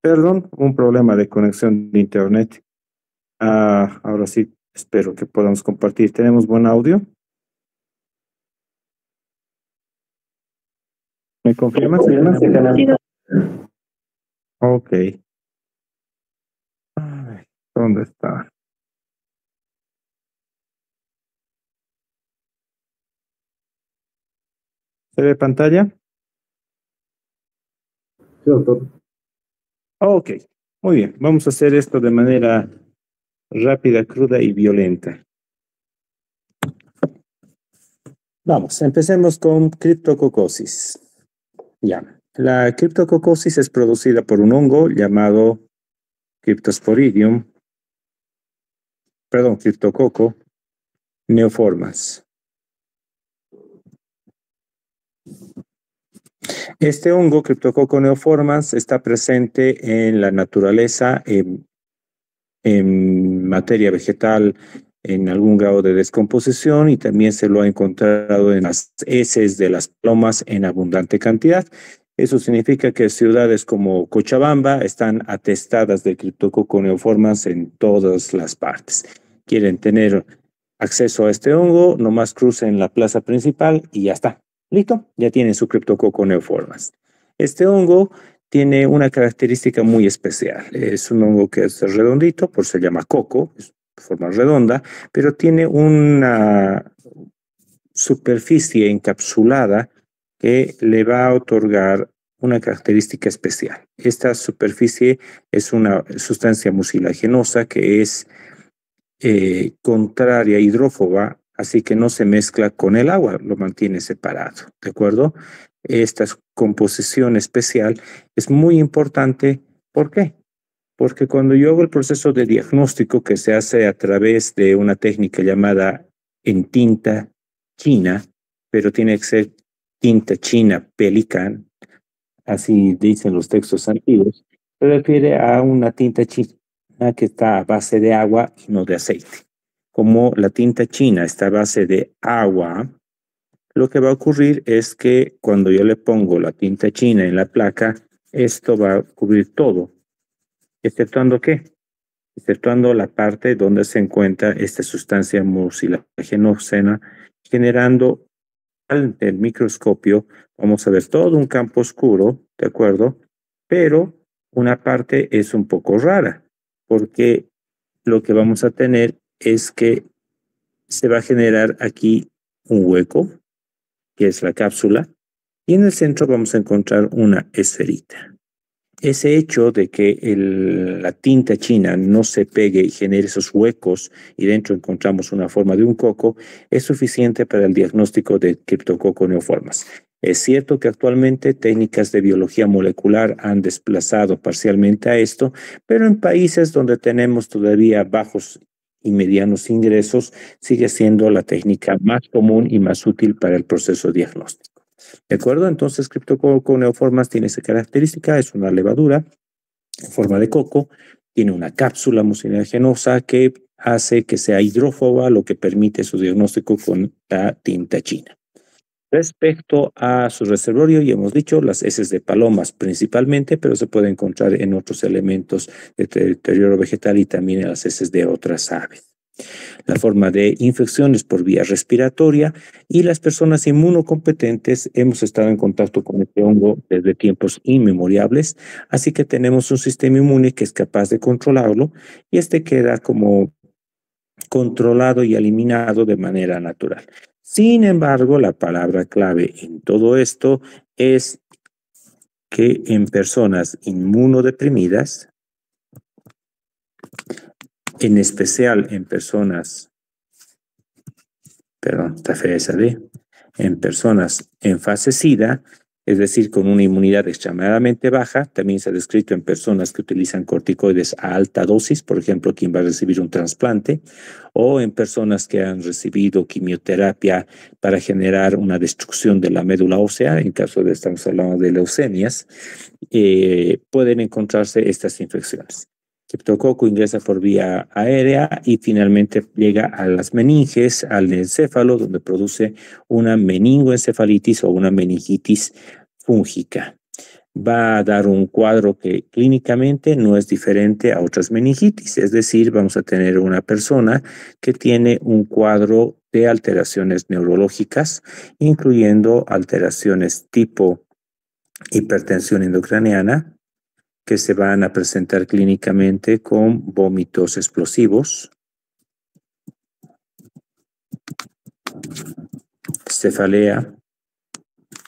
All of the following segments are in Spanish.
Perdón, un problema de conexión de internet. Ahora sí, espero que podamos compartir. ¿Tenemos buen audio? ¿Me confirmas? Ok. Ay, ¿dónde está? ¿Se ve pantalla? Sí, doctor. Ok, muy bien. Vamos a hacer esto de manera rápida, cruda y violenta. Vamos, empecemos con criptococosis. Ya. La criptococosis es producida por un hongo llamado Cryptosporidium, perdón, Cryptococo neoformas. Este hongo, Cryptococcus neoformans, está presente en la naturaleza, en materia vegetal, en algún grado de descomposición, y también se lo ha encontrado en las heces de las palomas en abundante cantidad. Eso significa que ciudades como Cochabamba están atestadas de Cryptococcus neoformans en todas las partes. Quieren tener acceso a este hongo, nomás crucen la plaza principal y ya está. ¿Listo? Ya tienen su Cryptococcus neoformans. Este hongo tiene una característica muy especial. Es un hongo que es redondito, por eso se llama coco, es de forma redonda, pero tiene una superficie encapsulada que le va a otorgar una característica especial. Esta superficie es una sustancia mucilagenosa que es contraria, hidrófoba, así que no se mezcla con el agua, lo mantiene separado, ¿de acuerdo? Esta composición especial es muy importante. ¿Por qué? Porque cuando yo hago el proceso de diagnóstico que se hace a través de una técnica llamada en tinta china, pero tiene que ser tinta china Pelican, así dicen los textos antiguos, se refiere a una tinta china que está a base de agua y no de aceite. Como la tinta china está a base de agua, lo que va a ocurrir es que cuando yo le pongo la tinta china en la placa, esto va a cubrir todo, exceptuando ¿qué? Exceptuando la parte donde se encuentra esta sustancia mucilaginógena, generando al el microscopio, vamos a ver todo un campo oscuro, ¿de acuerdo? Pero una parte es un poco rara, porque lo que vamos a tener es que se va a generar aquí un hueco, que es la cápsula, y en el centro vamos a encontrar una esferita. Ese hecho de que la tinta china no se pegue y genere esos huecos y dentro encontramos una forma de un coco es suficiente para el diagnóstico de Cryptococcus neoformas. Es cierto que actualmente técnicas de biología molecular han desplazado parcialmente a esto, pero en países donde tenemos todavía bajos y medianos ingresos, sigue siendo la técnica más común y más útil para el proceso diagnóstico. ¿De acuerdo? Entonces, Cryptococcus neoformas tiene esa característica, es una levadura en forma de coco, tiene una cápsula mucilagenosa que hace que sea hidrófoba, lo que permite su diagnóstico con la tinta china. Respecto a su reservorio, ya hemos dicho, las heces de palomas principalmente, pero se puede encontrar en otros elementos del deterioro vegetal y también en las heces de otras aves. La forma de infección es por vía respiratoria y las personas inmunocompetentes hemos estado en contacto con este hongo desde tiempos inmemoriales, así que tenemos un sistema inmune que es capaz de controlarlo y este queda como controlado y eliminado de manera natural. Sin embargo, la palabra clave en todo esto es que en personas inmunodeprimidas, en especial en personas, perdón, está fea esa D, en personas en fase SIDA, es decir, con una inmunidad extremadamente baja, también se ha descrito en personas que utilizan corticoides a alta dosis, por ejemplo, quien va a recibir un trasplante, o en personas que han recibido quimioterapia para generar una destrucción de la médula ósea, en caso de, estamos hablando de leucemias, pueden encontrarse estas infecciones. Criptococo ingresa por vía aérea y finalmente llega a las meninges, al encéfalo, donde produce una meningoencefalitis o una meningitis fúngica. va a dar un cuadro que clínicamente no es diferente a otras meningitis. Es decir, vamos a tener una persona que tiene un cuadro de alteraciones neurológicas, incluyendo alteraciones tipo hipertensión intracraneana, que se van a presentar clínicamente con vómitos explosivos, cefalea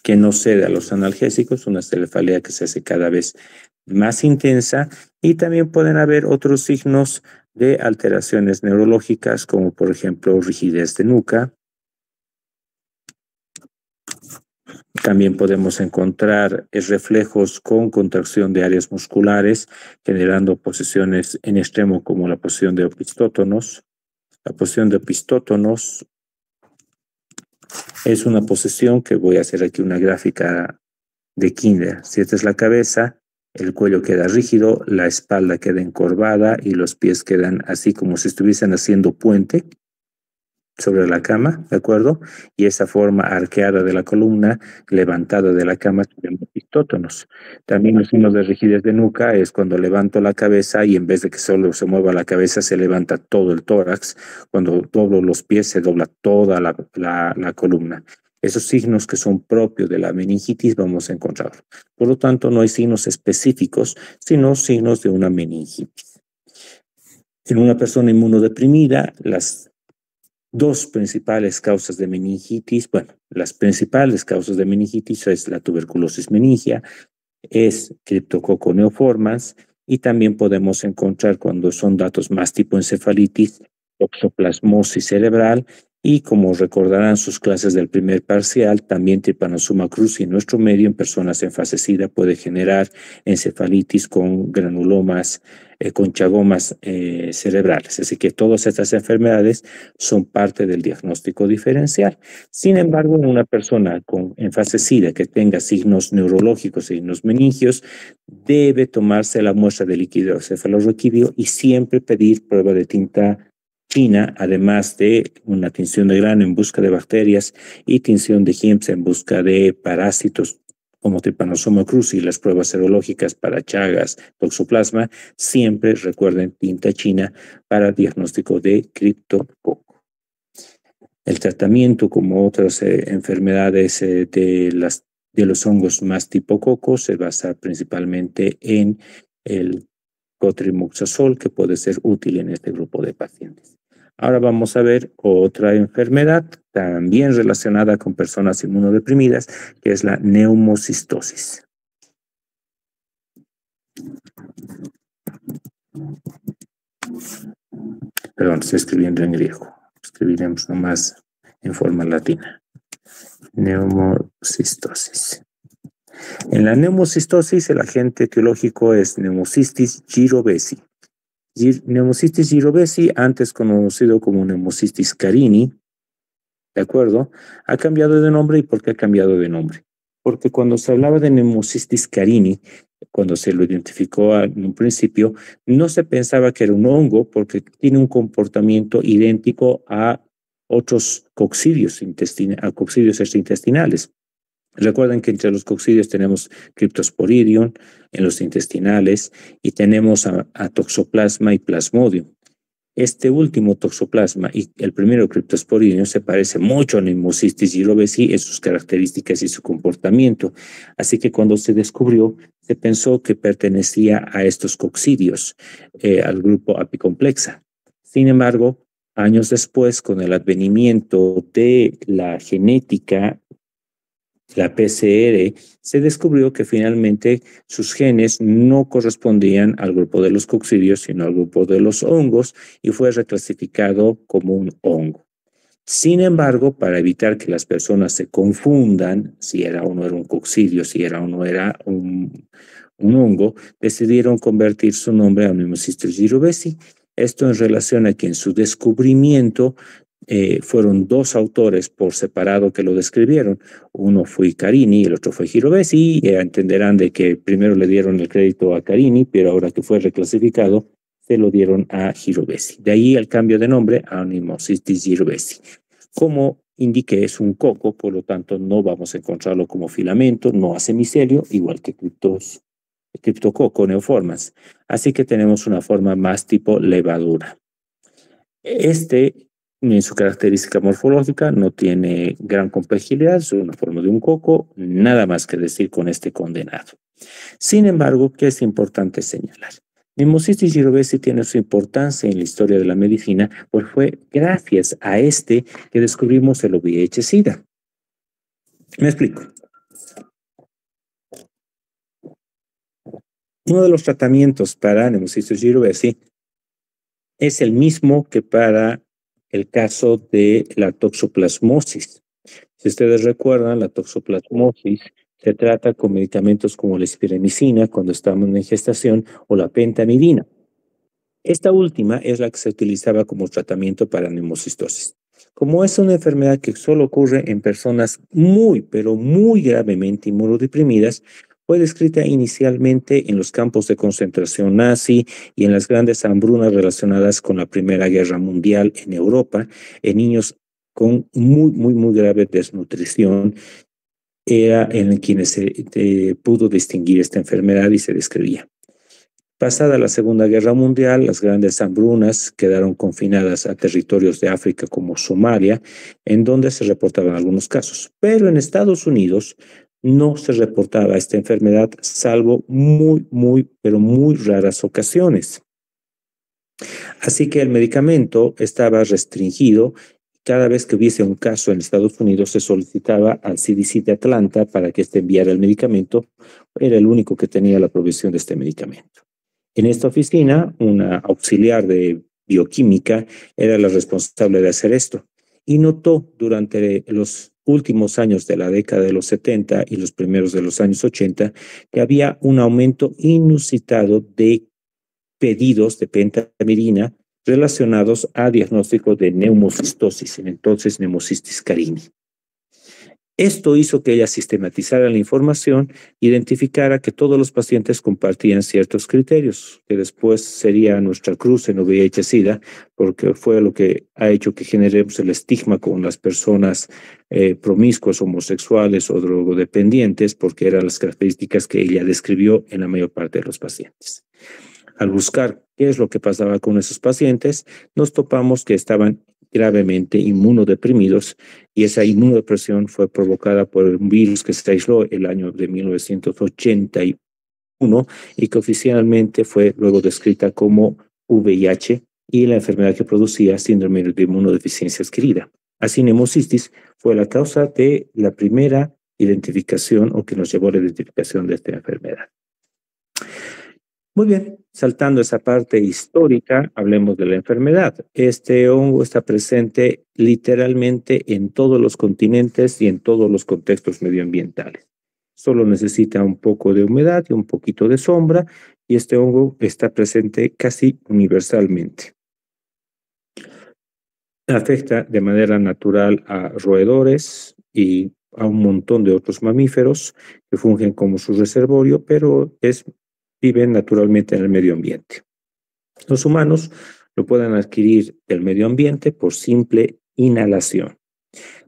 que no cede a los analgésicos, una cefalea que se hace cada vez más intensa, y también pueden haber otros signos de alteraciones neurológicas, como por ejemplo rigidez de nuca. También podemos encontrar reflejos con contracción de áreas musculares, generando posiciones en extremo como la posición de opistótonos. La posición de opistótonos es una posición que voy a hacer aquí una gráfica de Kinder. Si esta es la cabeza, el cuello queda rígido, la espalda queda encorvada y los pies quedan así como si estuviesen haciendo puente sobre la cama, ¿de acuerdo? Y esa forma arqueada de la columna, levantada de la cama, tenemos opistótonos. También los signos de rigidez de nuca es cuando levanto la cabeza y en vez de que solo se mueva la cabeza, se levanta todo el tórax. Cuando doblo los pies, se dobla toda la columna. Esos signos que son propios de la meningitis vamos a encontrar. Por lo tanto, no hay signos específicos, sino signos de una meningitis. En una persona inmunodeprimida, las dos principales causas de meningitis, las principales causas de meningitis es la tuberculosis meningia, es Cryptococcus neoformans, y también podemos encontrar, cuando son datos más tipo encefalitis, toxoplasmosis cerebral, y como recordarán sus clases del primer parcial, también Trypanosoma cruzi en nuestro medio en personas en fase SIDA puede generar encefalitis con granulomas, con chagomas cerebrales. Así que todas estas enfermedades son parte del diagnóstico diferencial. Sin embargo, en una persona en fase SIDA que tenga signos neurológicos, signos meningios, debe tomarse la muestra de líquido cefalorraquídeo y siempre pedir prueba de tinta china, además de una tinción de grano en busca de bacterias y tinción de Hims en busca de parásitos como Trypanosoma cruzi y las pruebas serológicas para Chagas, toxoplasma. Siempre recuerden tinta china para diagnóstico de criptococo. El tratamiento, como otras enfermedades de los hongos más tipo coco, se basa principalmente en el cotrimoxazol, que puede ser útil en este grupo de pacientes. Ahora vamos a ver otra enfermedad también relacionada con personas inmunodeprimidas, que es la neumocistosis. Perdón, estoy escribiendo en griego. Escribiremos nomás en forma latina. Neumocistosis. En la neumocistosis, el agente etiológico es Pneumocystis jirovecii. Pneumocystis jirovecii, antes conocido como Pneumocystis carini, ¿de acuerdo? Ha cambiado de nombre. ¿Y por qué ha cambiado de nombre? Porque cuando se hablaba de Pneumocystis carini, cuando se lo identificó en un principio, no se pensaba que era un hongo porque tiene un comportamiento idéntico a otros coccidios extraintestinales. Recuerden que entre los coccidios tenemos Cryptosporidium en los intestinales y tenemos a Toxoplasma y Plasmodium. Este último Toxoplasma y el primero Cryptosporidium se parece mucho a Pneumocystis jirovecii en sus características y su comportamiento. Así que cuando se descubrió, se pensó que pertenecía a estos coccidios, al grupo Apicomplexa. Sin embargo, años después, con el advenimiento de la genética, la PCR, se descubrió que finalmente sus genes no correspondían al grupo de los coccidios, sino al grupo de los hongos, y fue reclasificado como un hongo. Sin embargo, para evitar que las personas se confundan si era o no era un coccidio, si era o no era un hongo, decidieron convertir su nombre a Pneumocystis jirovecii. Esto en relación a que en su descubrimiento fueron dos autores por separado que lo describieron. Uno fue Carini y el otro fue Jirovecii. Entenderán de que primero le dieron el crédito a Carini, pero ahora que fue reclasificado, se lo dieron a Jirovecii. De ahí el cambio de nombre a Pneumocystis jirovecii. Como indique es un coco, por lo tanto no vamos a encontrarlo como filamento, no hace micelio, igual que criptococo, neoformas. Así que tenemos una forma más tipo levadura. En su característica morfológica, no tiene gran complejidad, es una forma de un coco, nada más que decir con este condenado. Sin embargo, ¿qué es importante señalar? Pneumocystis jirovecii tiene su importancia en la historia de la medicina, pues fue gracias a que descubrimos el VIH-Sida. Me explico. Uno de los tratamientos para Pneumocystis jirovecii es el mismo que para el caso de la toxoplasmosis. Si ustedes recuerdan, la toxoplasmosis se trata con medicamentos como la espiramicina cuando estamos en gestación o la pentamidina. Esta última es la que se utilizaba como tratamiento para neumocistosis. Como es una enfermedad que solo ocurre en personas muy, pero muy gravemente inmunodeprimidas, fue descrita inicialmente en los campos de concentración nazi y en las grandes hambrunas relacionadas con la Primera Guerra Mundial en Europa, en niños con muy grave desnutrición. Era en quienes se pudo distinguir esta enfermedad y se describía. Pasada la Segunda Guerra Mundial, las grandes hambrunas quedaron confinadas a territorios de África como Somalia, en donde se reportaban algunos casos. Pero en Estados Unidos no se reportaba esta enfermedad, salvo pero muy raras ocasiones. Así que el medicamento estaba restringido. Cada vez que hubiese un caso en Estados Unidos, se solicitaba al CDC de Atlanta para que enviara el medicamento. Era el único que tenía la provisión de este medicamento. En esta oficina, una auxiliar de bioquímica era la responsable de hacer esto y notó durante los últimos años de la década de los 70 y los primeros de los años 80 que había un aumento inusitado de pedidos de pentamidina relacionados a diagnóstico de neumocistosis, entonces Pneumocystis carini. Esto hizo que ella sistematizara la información, identificara que todos los pacientes compartían ciertos criterios, que después sería nuestra cruz en VIH-Sida, porque fue lo que ha hecho que generemos el estigma con las personas promiscuas, homosexuales o drogodependientes, porque eran las características que ella describió en la mayor parte de los pacientes. Al buscar qué es lo que pasaba con esos pacientes, nos topamos que estaban gravemente inmunodeprimidos y esa inmunodepresión fue provocada por un virus que se aisló el año de 1981 y que oficialmente fue luego descrita como VIH y la enfermedad que producía síndrome de inmunodeficiencia adquirida. Así, Pneumocystis fue la causa de la primera identificación o que nos llevó a la identificación de esta enfermedad. Muy bien, saltando esa parte histórica, hablemos de la enfermedad. Este hongo está presente literalmente en todos los continentes y en todos los contextos medioambientales. Solo necesita un poco de humedad y un poquito de sombra, y este hongo está presente casi universalmente. Afecta de manera natural a roedores y a un montón de otros mamíferos que fungen como su reservorio, pero viven naturalmente en el medio ambiente. Los humanos lo pueden adquirir del medio ambiente por simple inhalación.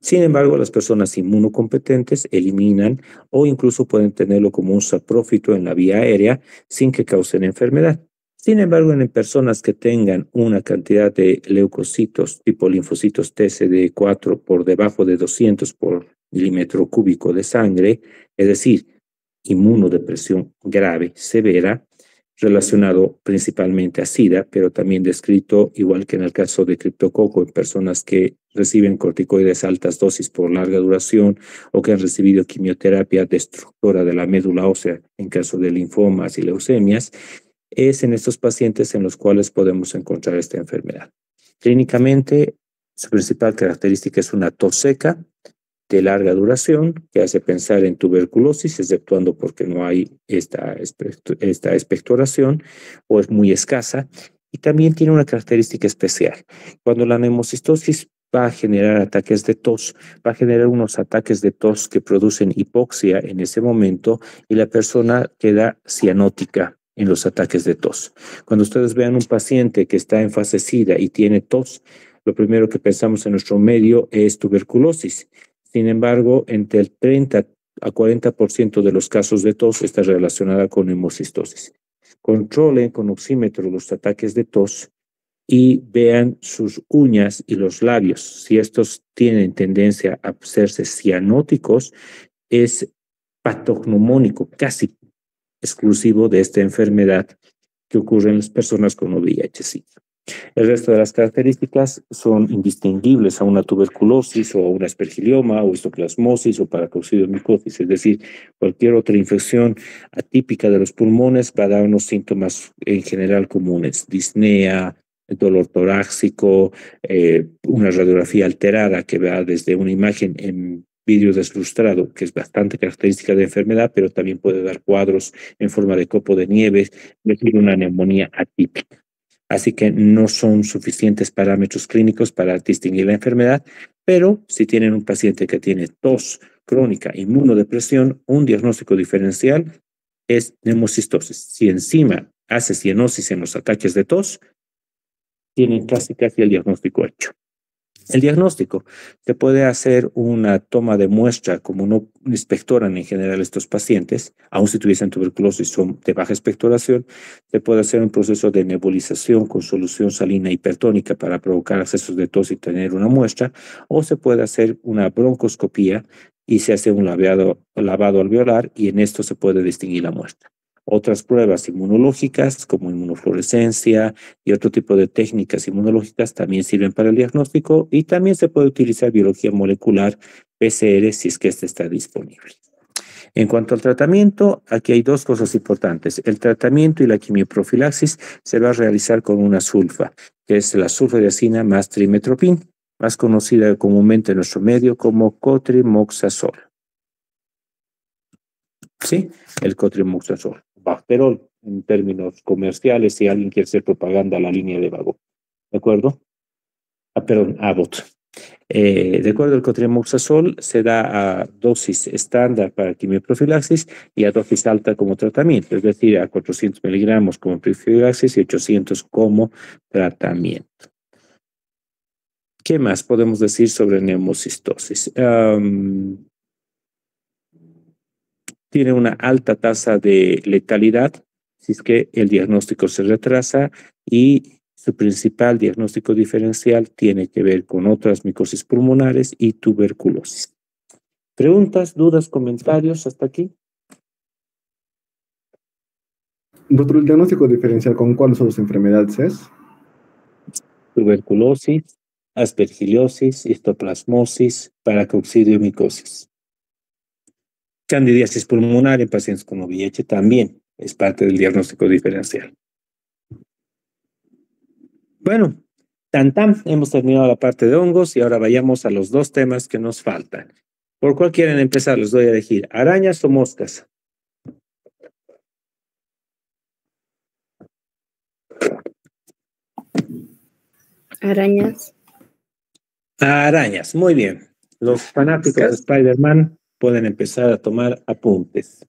Sin embargo, las personas inmunocompetentes eliminan o incluso pueden tenerlo como un saprófito en la vía aérea sin que causen enfermedad. Sin embargo, en personas que tengan una cantidad de leucocitos tipo linfocitos TCD4 por debajo de 200 por milímetro cúbico de sangre, es decir, inmunodepresión grave, severa, relacionado principalmente a SIDA, pero también descrito, igual que en el caso de criptococo, en personas que reciben corticoides a altas dosis por larga duración o que han recibido quimioterapia destructora de la médula ósea en caso de linfomas y leucemias, es en estos pacientes en los cuales podemos encontrar esta enfermedad. Clínicamente, su principal característica es una tos seca, de larga duración, que hace pensar en tuberculosis, exceptuando porque no hay esta expectoración o es muy escasa, y también tiene una característica especial. Cuando la neumocistosis va a generar ataques de tos, va a generar unos ataques de tos que producen hipoxia en ese momento y la persona queda cianótica en los ataques de tos. Cuando ustedes vean un paciente que está en fase SIDA y tiene tos, lo primero que pensamos en nuestro medio es tuberculosis. Sin embargo, entre el 30 a 40% de los casos de tos está relacionada con hemocistosis. Controlen con oxímetro los ataques de tos y vean sus uñas y los labios. Si estos tienen tendencia a hacerse cianóticos, es patognomónico, casi exclusivo de esta enfermedad que ocurre en las personas con VIH-Sida. El resto de las características son indistinguibles a una tuberculosis o a una aspergilioma o histoplasmosis o paracoccidiomicosis, es decir, cualquier otra infección atípica de los pulmones va a dar unos síntomas en general comunes: disnea, dolor torácico, una radiografía alterada que va desde una imagen en vidrio deslustrado, que es bastante característica de enfermedad, pero también puede dar cuadros en forma de copo de nieve, es decir, una neumonía atípica. Así que no son suficientes parámetros clínicos para distinguir la enfermedad, pero si tienen un paciente que tiene tos crónica, inmunodepresión, un diagnóstico diferencial es neumocistosis. Si encima hace cianosis en los ataques de tos, tienen casi el diagnóstico hecho. El diagnóstico se puede hacer una toma de muestra, como no expectoran en general estos pacientes, aun si tuviesen tuberculosis son de baja expectoración, se puede hacer un proceso de nebulización con solución salina hipertónica para provocar accesos de tos y tener una muestra, o se puede hacer una broncoscopía y se hace un lavado alveolar y en esto se puede distinguir la muestra. Otras pruebas inmunológicas como inmunofluorescencia y otro tipo de técnicas inmunológicas también sirven para el diagnóstico y también se puede utilizar biología molecular, PCR, si es que este está disponible. En cuanto al tratamiento, aquí hay dos cosas importantes. El tratamiento y la quimioprofilaxis se va a realizar con una sulfa, que es la sulfadiazina más trimetoprim, más conocida comúnmente en nuestro medio como cotrimoxazol. ¿Sí? El cotrimoxazol. Bacterol, en términos comerciales, si alguien quiere hacer propaganda a la línea de Vago. ¿De acuerdo? Perdón, Abbott. De acuerdo, el cotrimoxazol se da a dosis estándar para quimioprofilaxis y a dosis alta como tratamiento, es decir, a 400 miligramos como profilaxis y 800 como tratamiento. ¿Qué más podemos decir sobre neumocistosis? Tiene una alta tasa de letalidad si es que el diagnóstico se retrasa y su principal diagnóstico diferencial tiene que ver con otras micosis pulmonares y tuberculosis. ¿Preguntas, dudas, comentarios hasta aquí? Doctor, ¿el diagnóstico diferencial con cuáles son las enfermedades es? Tuberculosis, aspergillosis, histoplasmosis, paracoccidiomicosis. Candidiasis pulmonar en pacientes con VIH también es parte del diagnóstico diferencial. Bueno, hemos terminado la parte de hongos y ahora vayamos a los dos temas que nos faltan. ¿Por cuál quieren empezar? Les doy a elegir, ¿arañas o moscas? Arañas. Arañas, muy bien. Los fanáticos de Spider-Man pueden empezar a tomar apuntes.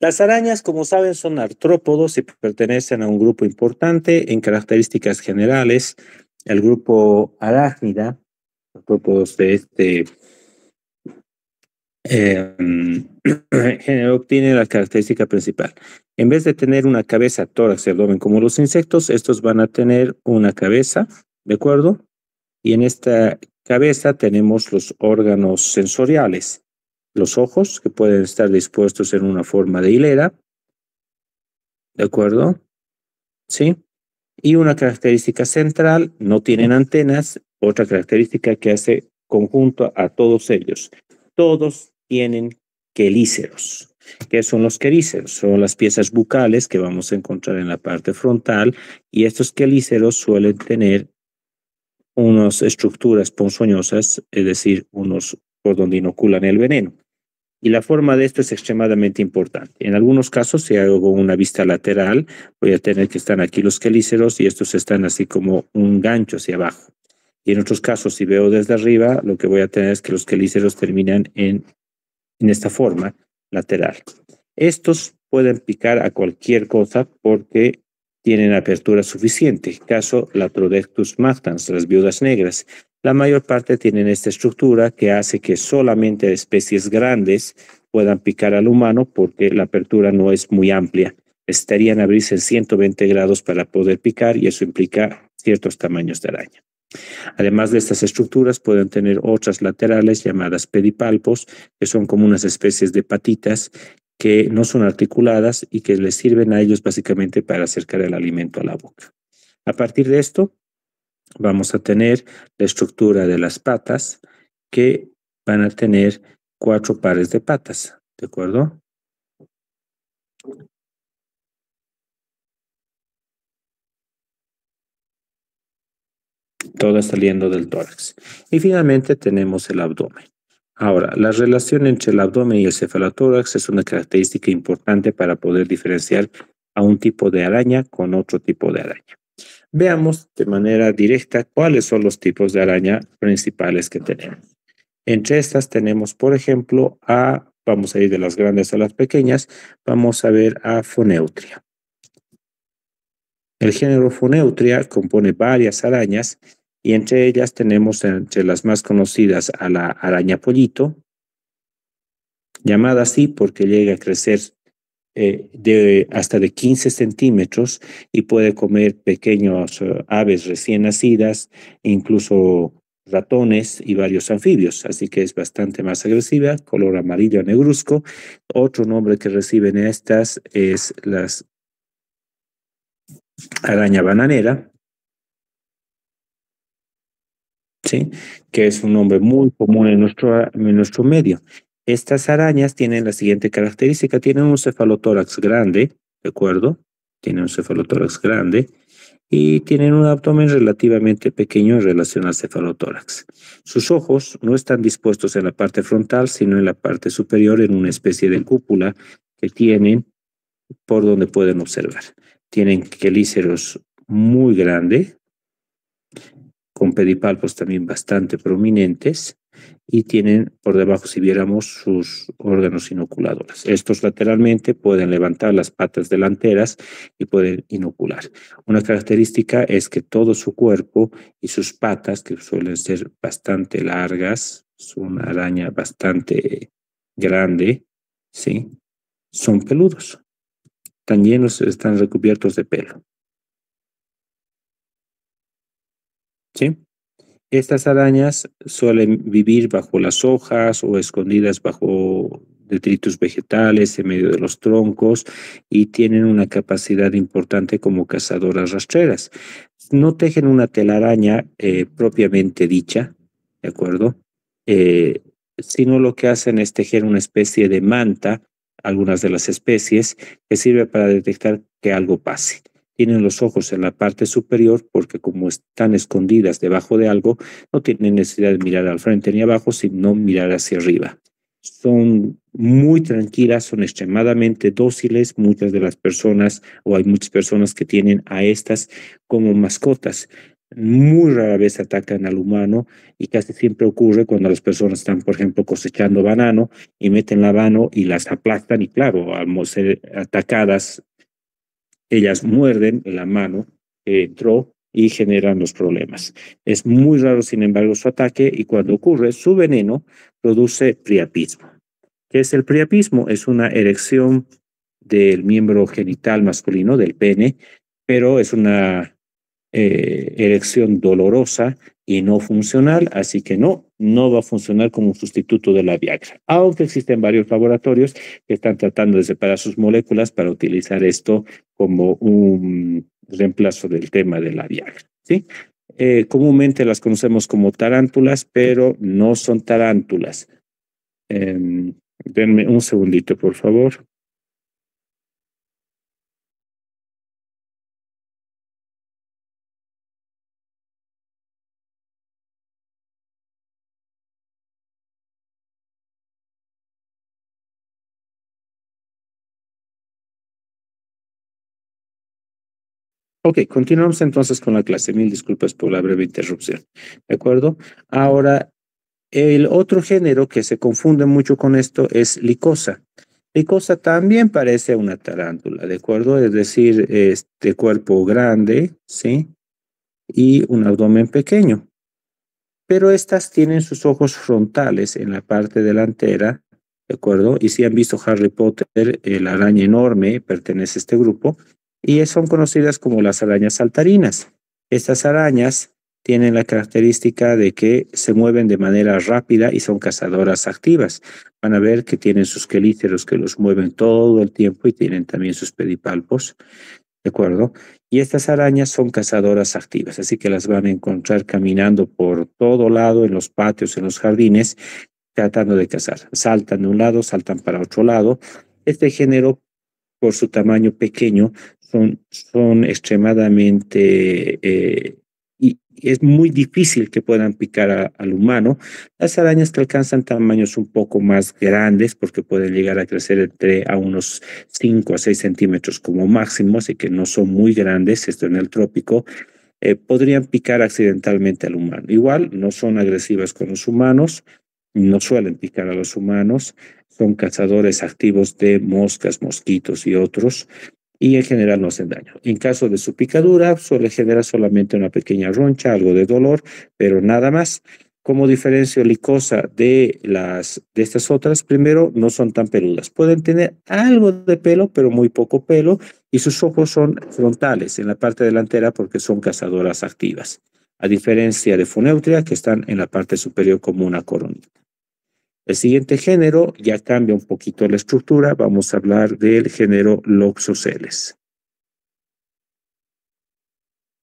Las arañas, como saben, son artrópodos y pertenecen a un grupo importante en características generales. El grupo arácnida, artrópodos de este género, tiene la característica principal. En vez de tener una cabeza, tórax y abdomen como los insectos, estos van a tener una cabeza, ¿de acuerdo? Y en esta cabeza tenemos los órganos sensoriales. Los ojos, que pueden estar dispuestos en una forma de hilera, ¿de acuerdo? ¿Sí? Y una característica central, no tienen antenas, otra característica que hace conjunto a todos ellos. Todos tienen quelíceros. ¿Qué son los quelíceros? Son las piezas bucales que vamos a encontrar en la parte frontal y estos quelíceros suelen tener unas estructuras ponzoñosas, es decir, unos por donde inoculan el veneno. Y la forma de esto es extremadamente importante. En algunos casos, si hago una vista lateral, voy a tener que estar aquí los quelíceros y estos están así como un gancho hacia abajo. Y en otros casos, si veo desde arriba, lo que voy a tener es que los quelíceros terminan en esta forma lateral. Estos pueden picar a cualquier cosa porque tienen apertura suficiente, caso Latrodectus mactans, las viudas negras. La mayor parte tienen esta estructura que hace que solamente especies grandes puedan picar al humano porque la apertura no es muy amplia. Necesitarían abrirse en 120 grados para poder picar y eso implica ciertos tamaños de araña. Además de estas estructuras, pueden tener otras laterales llamadas pedipalpos, que son como unas especies de patitas que no son articuladas y que les sirven a ellos básicamente para acercar el alimento a la boca. A partir de esto, vamos a tener la estructura de las patas que van a tener 4 pares de patas, ¿de acuerdo? Todas saliendo del tórax. Y finalmente tenemos el abdomen. Ahora, la relación entre el abdomen y el cefalotórax es una característica importante para poder diferenciar a un tipo de araña con otro tipo de araña. Veamos de manera directa cuáles son los tipos de araña principales que tenemos. Entre estas tenemos, por ejemplo, vamos a ir de las grandes a las pequeñas, vamos a ver a Phoneutria. El género Phoneutria compone varias arañas y entre ellas tenemos entre las más conocidas a la araña pollito, llamada así porque llega a crecer hasta de 15 centímetros y puede comer pequeños aves recién nacidas, incluso ratones y varios anfibios, así que es bastante más agresiva, color amarillo negruzco. Otro nombre que reciben estas es las araña bananera, ¿sí? Que es un nombre muy común en nuestro medio. Estas arañas tienen la siguiente característica, tienen un cefalotórax grande, ¿de acuerdo? Tienen un cefalotórax grande y tienen un abdomen relativamente pequeño en relación al cefalotórax. Sus ojos no están dispuestos en la parte frontal, sino en la parte superior en una especie de cúpula que tienen por donde pueden observar. Tienen quelíceros muy grandes, con pedipalpos también bastante prominentes y tienen por debajo, si viéramos, sus órganos inoculadores. Estos lateralmente pueden levantar las patas delanteras y pueden inocular. Una característica es que todo su cuerpo y sus patas, que suelen ser bastante largas, es una araña bastante grande, ¿sí? Son peludos. Están llenos, están recubiertos de pelo. ¿Sí? Estas arañas suelen vivir bajo las hojas o escondidas bajo detritus vegetales en medio de los troncos y tienen una capacidad importante como cazadoras rastreras. No tejen una telaraña propiamente dicha, ¿de acuerdo? Sino lo que hacen es tejer una especie de manta, algunas de las especies, que sirve para detectar que algo pase. Tienen los ojos en la parte superior porque como están escondidas debajo de algo, no tienen necesidad de mirar al frente ni abajo, sino mirar hacia arriba. Son muy tranquilas, son extremadamente dóciles. Muchas de las personas, o hay muchas personas que tienen a estas como mascotas. Muy rara vez atacan al humano y casi siempre ocurre cuando las personas están, por ejemplo, cosechando banano y meten la mano y las aplastan y claro, al ser atacadas, ellas muerden la mano que entró y generan los problemas. Es muy raro, sin embargo, su ataque y cuando ocurre, su veneno produce priapismo. ¿Qué es el priapismo? Es una erección del miembro genital masculino, del pene, pero es una erección dolorosa y no funcional, así que no va a funcionar como un sustituto de la Viagra, aunque existen varios laboratorios que están tratando de separar sus moléculas para utilizar esto como un reemplazo del tema de la Viagra, ¿sí? Comúnmente las conocemos como tarántulas, pero no son tarántulas. Denme un segundito, por favor. Ok, continuamos entonces con la clase. Mil disculpas por la breve interrupción. ¿De acuerdo? Ahora, el otro género que se confunde mucho con esto es Lycosa. Licosa también parece una tarántula, ¿de acuerdo? Es decir, este cuerpo grande, ¿sí? Y un abdomen pequeño. Pero estas tienen sus ojos frontales en la parte delantera, ¿de acuerdo? Y si han visto Harry Potter, la araña enorme pertenece a este grupo y son conocidas como las arañas saltarinas. Estas arañas tienen la característica de que se mueven de manera rápida y son cazadoras activas. Van a ver que tienen sus quelíceros que los mueven todo el tiempo y tienen también sus pedipalpos, ¿de acuerdo? Y estas arañas son cazadoras activas, así que las van a encontrar caminando por todo lado, en los patios, en los jardines, tratando de cazar. Saltan de un lado, saltan para otro lado. Este género, por su tamaño pequeño, son extremadamente y es muy difícil que puedan picar al humano. Las arañas que alcanzan tamaños un poco más grandes, porque pueden llegar a crecer entre a unos 5 a 6 centímetros como máximo, así que no son muy grandes, esto en el trópico, podrían picar accidentalmente al humano. Igual, no son agresivas con los humanos, no suelen picar a los humanos, son cazadores activos de moscas, mosquitos y otros, y en general no hacen daño. En caso de su picadura, suele generar solamente una pequeña roncha, algo de dolor, pero nada más. Como diferencio licosa de estas otras, primero, no son tan peludas. Pueden tener algo de pelo, pero muy poco pelo, y sus ojos son frontales en la parte delantera porque son cazadoras activas, a diferencia de Foneutria, que están en la parte superior como una coronita. El siguiente género ya cambia un poquito la estructura. Vamos a hablar del género Loxoceles.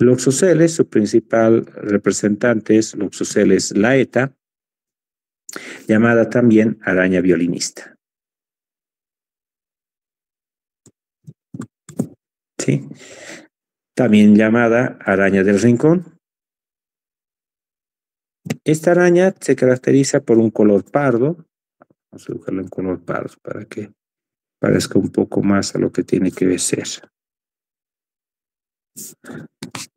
Loxoceles, su principal representante es Loxoceles laeta, llamada también araña violinista. ¿Sí? También llamada araña del rincón. Esta araña se caracteriza por un color pardo. Vamos a dibujarlo en color pardo para que parezca un poco más a lo que tiene que ser.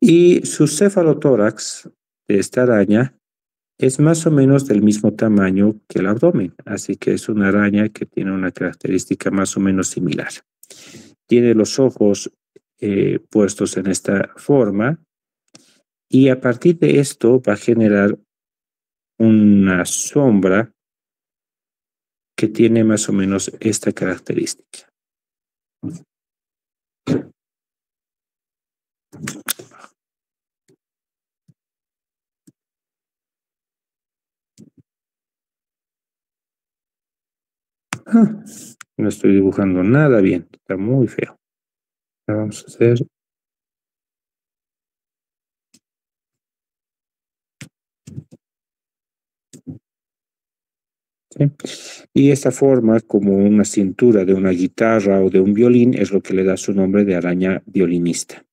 Y su cefalotórax de esta araña es más o menos del mismo tamaño que el abdomen, así que es una araña que tiene una característica más o menos similar. Tiene los ojos puestos en esta forma y a partir de esto va a generar una sombra que tiene más o menos esta característica. No estoy dibujando nada bien, está muy feo. Vamos a hacer. ¿Sí? Y esta forma, como una cintura de una guitarra o de un violín, es lo que le da su nombre de araña violinista.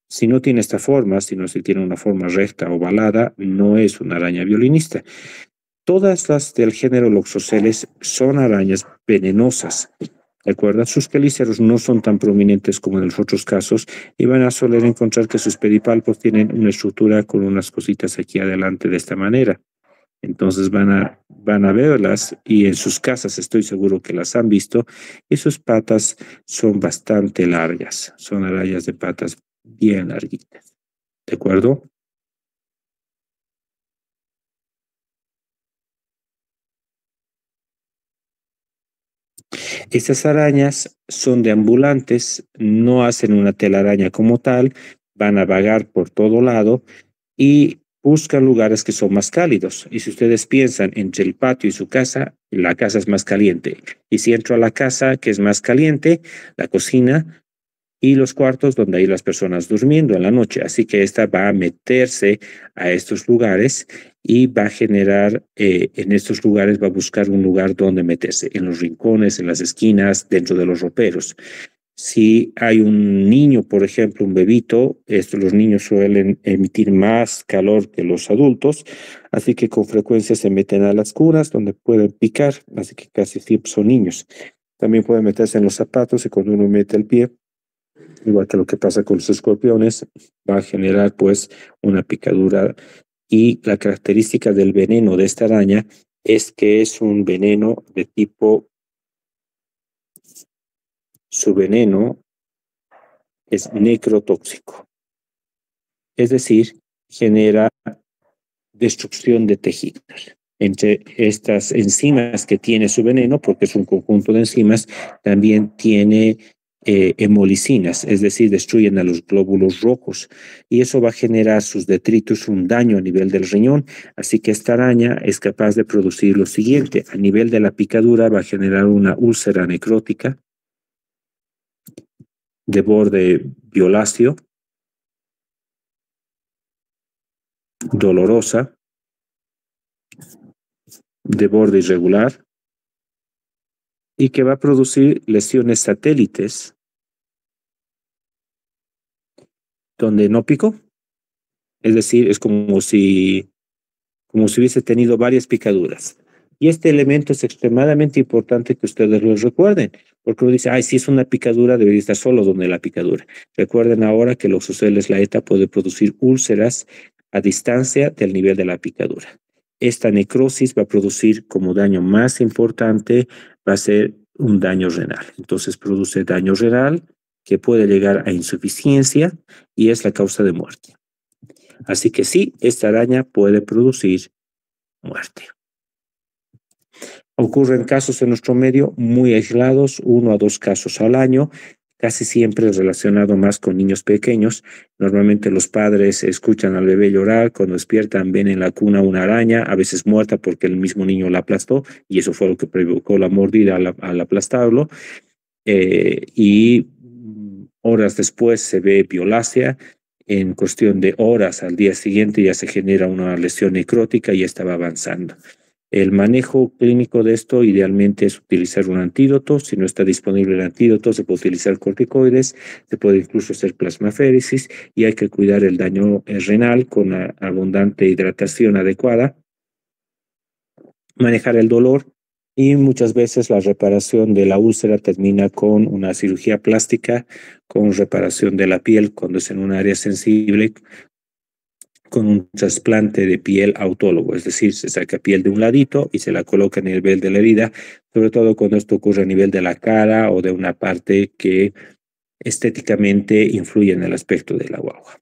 Si no tiene esta forma, sino si tiene una forma recta o ovalada, no es una araña violinista. Todas las del género Loxoceles son arañas venenosas. ¿De acuerdo? Sus quelíceros no son tan prominentes como en los otros casos y van a soler encontrar que sus pedipalpos tienen una estructura con unas cositas aquí adelante de esta manera. Entonces van a verlas y en sus casas estoy seguro que las han visto y sus patas son bastante largas. Son arañas de patas bien larguitas. ¿De acuerdo? Estas arañas son deambulantes, no hacen una telaraña como tal, van a vagar por todo lado y buscan lugares que son más cálidos. Y si ustedes piensan entre el patio y su casa, la casa es más caliente. Y si entro a la casa, que es más caliente, la cocina y los cuartos donde hay las personas durmiendo en la noche. Así que esta va a meterse a estos lugares y va a generar, en estos lugares va a buscar un lugar donde meterse, en los rincones, en las esquinas, dentro de los roperos. Si hay un niño, por ejemplo, un bebito, los niños suelen emitir más calor que los adultos, así que con frecuencia se meten a las cunas donde pueden picar, así que casi siempre son niños. También pueden meterse en los zapatos y cuando uno mete el pie, igual que lo que pasa con los escorpiones, va a generar pues una picadura y la característica del veneno de esta araña es que es un veneno de tipo su veneno es necrotóxico, es decir, genera destrucción de tejidos. Entre estas enzimas que tiene su veneno, porque es un conjunto de enzimas, también tiene hemolicinas, es decir, destruyen a los glóbulos rojos, y eso va a generar sus detritos, un daño a nivel del riñón. Así que esta araña es capaz de producir lo siguiente: a nivel de la picadura va a generar una úlcera necrótica de borde violáceo, dolorosa, de borde irregular, y que va a producir lesiones satélites donde no picó. Es decir, es como si hubiese tenido varias picaduras. Y este elemento es extremadamente importante que ustedes lo recuerden, porque uno dice, ay, si es una picadura, debería estar solo donde la picadura. Recuerden ahora que el Oxoceles laeta puede producir úlceras a distancia del nivel de la picadura. Esta necrosis va a producir, como daño más importante, va a ser un daño renal. Entonces produce daño renal que puede llegar a insuficiencia y es la causa de muerte. Así que sí, esta araña puede producir muerte. Ocurren casos en nuestro medio muy aislados, 1 a 2 casos al año, casi siempre relacionado más con niños pequeños. Normalmente los padres escuchan al bebé llorar, cuando despiertan ven en la cuna una araña, a veces muerta porque el mismo niño la aplastó, y eso fue lo que provocó la mordida al aplastarlo. Y horas después se ve violácea. En cuestión de horas al día siguiente ya se genera una lesión necrótica y estaba avanzando. El manejo clínico de esto idealmente es utilizar un antídoto. Si no está disponible el antídoto, se puede utilizar corticoides, se puede incluso hacer plasmaféresis, y hay que cuidar el daño renal con abundante hidratación adecuada, manejar el dolor, y muchas veces la reparación de la úlcera termina con una cirugía plástica, con reparación de la piel cuando es en un área sensible, con un trasplante de piel autólogo, es decir, se saca piel de un ladito y se la coloca a nivel de la herida, sobre todo cuando esto ocurre a nivel de la cara o de una parte que estéticamente influye en el aspecto de la guagua.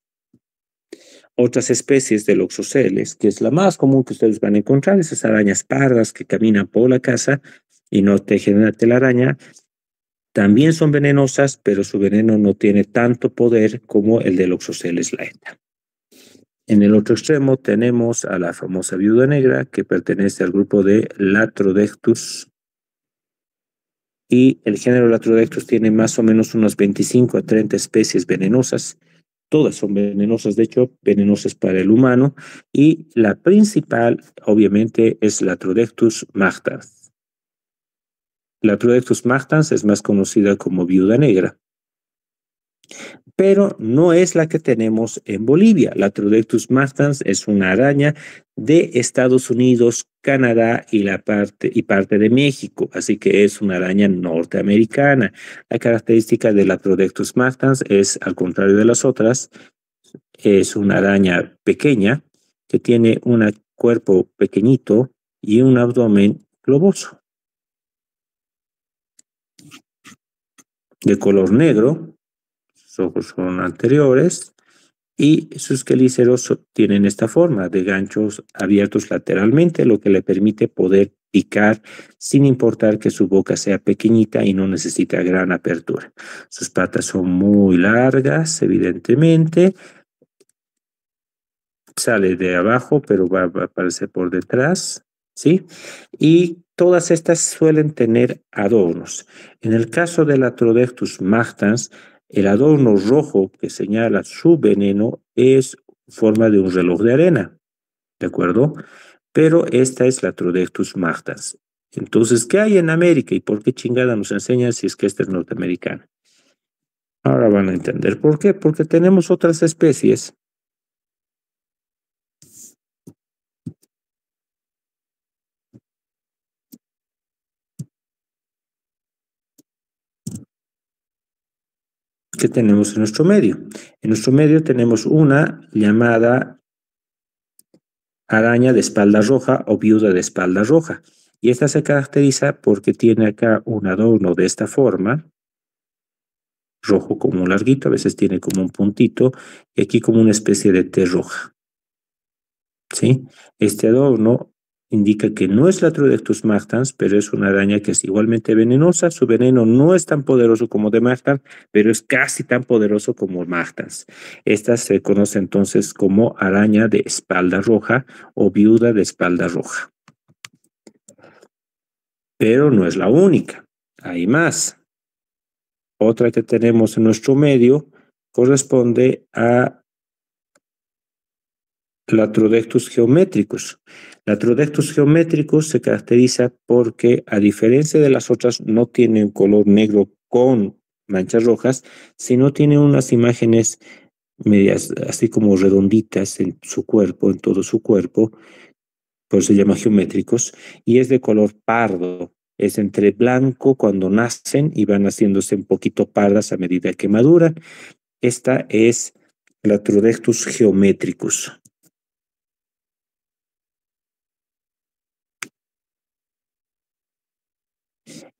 Otras especies de Loxoceles, que es la más común que ustedes van a encontrar, esas arañas pardas que caminan por la casa y no tejen la telaraña, también son venenosas, pero su veneno no tiene tanto poder como el del Loxoceles laeta. En el otro extremo tenemos a la famosa viuda negra, que pertenece al grupo de Latrodectus, y el género Latrodectus tiene más o menos unos 25 a 30 especies venenosas. Todas son venenosas, de hecho, venenosas para el humano, y la principal, obviamente, es Latrodectus mactans. Latrodectus mactans es más conocida como viuda negra, pero no es la que tenemos en Bolivia. Latrodectus mactans es una araña de Estados Unidos, Canadá y parte de México, así que es una araña norteamericana. La característica de Latrodectus mactans es, al contrario de las otras, es una araña pequeña que tiene un cuerpo pequeñito y un abdomen globoso, de color negro. Sus ojos son anteriores y sus quelíceros tienen esta forma de ganchos abiertos lateralmente, lo que le permite poder picar sin importar que su boca sea pequeñita y no necesita gran apertura. Sus patas son muy largas, evidentemente. Sale de abajo, pero va a aparecer por detrás, ¿sí? Y todas estas suelen tener adornos. En el caso del Latrodectus mactans, el adorno rojo que señala su veneno es forma de un reloj de arena, ¿de acuerdo? Pero esta es Latrodectus mactans. Entonces, ¿qué hay en América y por qué chingada nos enseñan si es que esta es norteamericana? Ahora van a entender por qué. Porque tenemos otras especies que tenemos en nuestro medio. En nuestro medio tenemos una llamada araña de espalda roja o viuda de espalda roja. Y esta se caracteriza porque tiene acá un adorno de esta forma, rojo como larguito, a veces tiene como un puntito, y aquí como una especie de T roja. ¿Sí? Este adorno indica que no es Latrodectus martans, pero es una araña que es igualmente venenosa. Su veneno no es tan poderoso como de martans, pero es casi tan poderoso como martans. Esta se conoce entonces como araña de espalda roja o viuda de espalda roja. Pero no es la única, hay más. Otra que tenemos en nuestro medio corresponde a Latrodectus geométricus. Latrodectus geométricus se caracteriza porque, a diferencia de las otras, no tiene un color negro con manchas rojas, sino tiene unas imágenes medias, así como redonditas en su cuerpo, en todo su cuerpo, por eso se llama geométricos, y es de color pardo. Es entre blanco cuando nacen y van haciéndose un poquito pardas a medida que maduran. Esta es Latrodectus geométricus.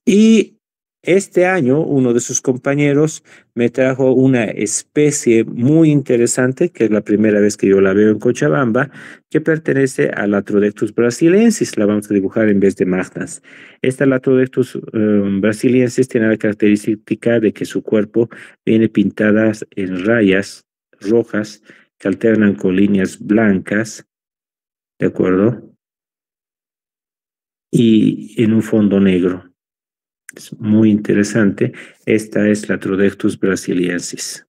Y este año uno de sus compañeros me trajo una especie muy interesante, que es la primera vez que yo la veo en Cochabamba, que pertenece a Latrodectus brasiliensis. La vamos a dibujar en vez de martans. Esta Latrodectus brasiliensis tiene la característica de que su cuerpo viene pintada en rayas rojas que alternan con líneas blancas, ¿de acuerdo? Y en un fondo negro. Es muy interesante. Esta es Latrodectus brasiliensis.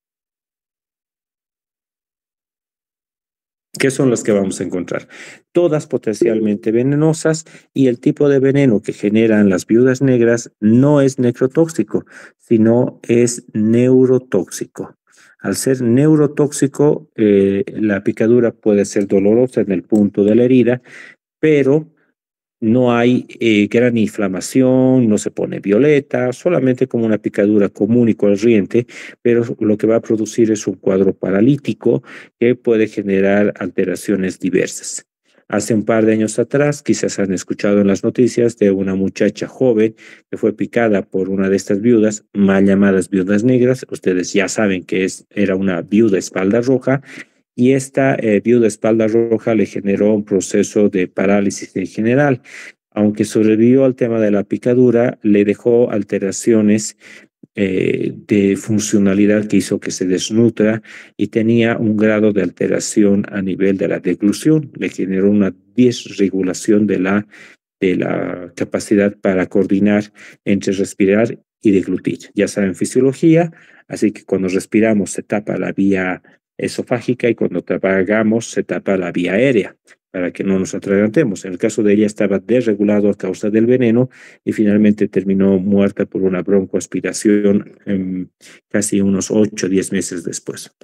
¿Qué son las que vamos a encontrar? Todas potencialmente venenosas, y el tipo de veneno que generan las viudas negras no es necrotóxico, sino es neurotóxico. Al ser neurotóxico, la picadura puede ser dolorosa en el punto de la herida, pero no hay gran inflamación, no se pone violeta, solamente como una picadura común y corriente, pero lo que va a producir es un cuadro paralítico que puede generar alteraciones diversas. Hace un par de años atrás, quizás han escuchado en las noticias de una muchacha joven que fue picada por una de estas viudas, mal llamadas viudas negras. Ustedes ya saben que era una viuda espalda roja, y esta viuda espalda roja le generó un proceso de parálisis en general. Aunque sobrevivió al tema de la picadura, le dejó alteraciones de funcionalidad que hizo que se desnutra, y tenía un grado de alteración a nivel de la deglución. Le generó una desregulación de la capacidad para coordinar entre respirar y deglutir. Ya saben fisiología, así que cuando respiramos se tapa la vía esofágica y cuando tragamos se tapa la vía aérea para que no nos atragantemos. En el caso de ella estaba desregulado a causa del veneno y finalmente terminó muerta por una broncoaspiración casi unos 8 o 10 meses después.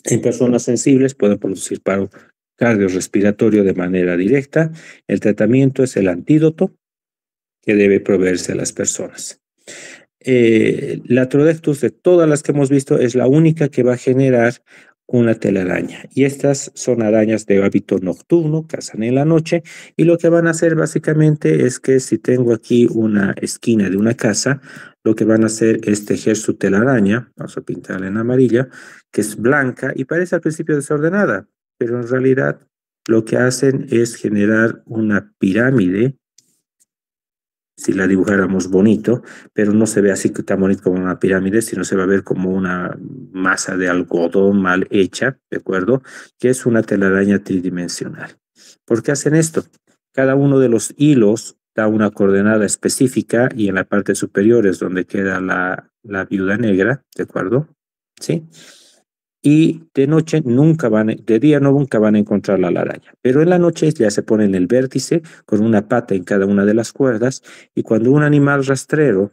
En personas sensibles pueden producir paro cardiorrespiratorio de manera directa. El tratamiento es el antídoto que debe proveerse a las personas. Latrodectus, de todas las que hemos visto, es la única que va a generar una telaraña, y estas son arañas de hábito nocturno, cazan en la noche, y lo que van a hacer básicamente es que si tengo aquí una esquina de una casa, lo que van a hacer es tejer su telaraña. Vamos a pintarla en amarilla, que es blanca y parece al principio desordenada, pero en realidad lo que hacen es generar una pirámide. Si la dibujáramos bonito, pero no se ve así tan bonito como una pirámide, sino se va a ver como una masa de algodón mal hecha, ¿de acuerdo? Que es una telaraña tridimensional. ¿Por qué hacen esto? Cada uno de los hilos da una coordenada específica, y en la parte superior es donde queda la viuda negra, ¿de acuerdo? ¿Sí? Y de noche de día nunca van a encontrar la araña, pero en la noche ya se pone en el vértice con una pata en cada una de las cuerdas, y cuando un animal rastrero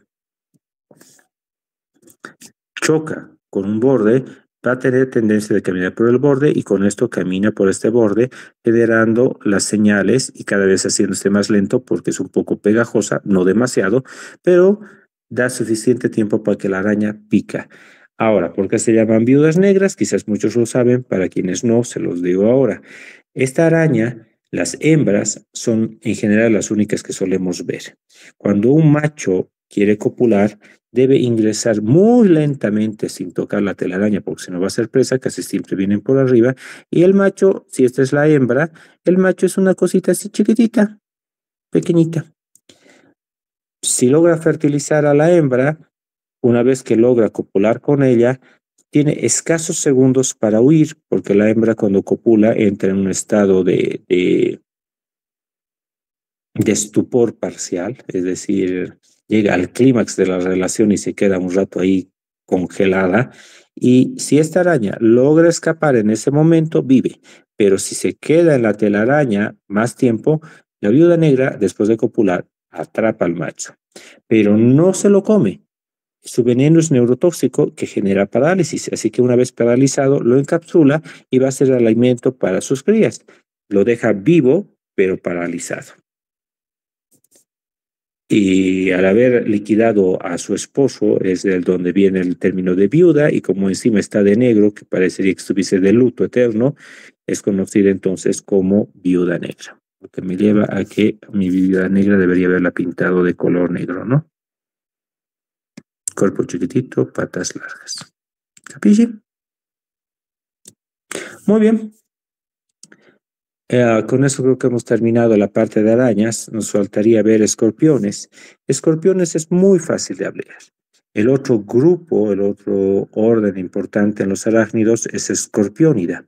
choca con un borde, va a tener tendencia de caminar por el borde, y con esto camina por este borde, generando las señales y cada vez haciéndose más lento porque es un poco pegajosa, no demasiado, pero da suficiente tiempo para que la araña pica. Ahora, ¿por qué se llaman viudas negras? Quizás muchos lo saben, para quienes no, se los digo ahora. Esta araña, las hembras son en general las únicas que solemos ver. Cuando un macho quiere copular, debe ingresar muy lentamente sin tocar la telaraña, porque si no va a ser presa, casi siempre vienen por arriba. Y el macho, si esta es la hembra, el macho es una cosita así chiquitita, pequeñita. Si logra fertilizar a la hembra, una vez que logra copular con ella, tiene escasos segundos para huir, porque la hembra cuando copula entra en un estado de estupor parcial, es decir, llega al clímax de la relación y se queda un rato ahí congelada. Y si esta araña logra escapar en ese momento, vive. Pero si se queda en la telaraña más tiempo, la viuda negra, después de copular, atrapa al macho. Pero no se lo come. Su veneno es neurotóxico que genera parálisis, así que una vez paralizado lo encapsula y va a ser alimento para sus crías. Lo deja vivo, pero paralizado. Y al haber liquidado a su esposo, es de donde viene el término de viuda, y como encima está de negro, que parecería que estuviese de luto eterno, es conocida entonces como viuda negra. Lo que me lleva a que mi viuda negra debería haberla pintado de color negro, ¿no? Cuerpo chiquitito, patas largas. ¿Capiche? Muy bien. Con eso creo que hemos terminado la parte de arañas. Nos faltaría ver escorpiones. Escorpiones es muy fácil de hablar. El otro grupo, el otro orden importante en los arácnidos es Escorpiónida.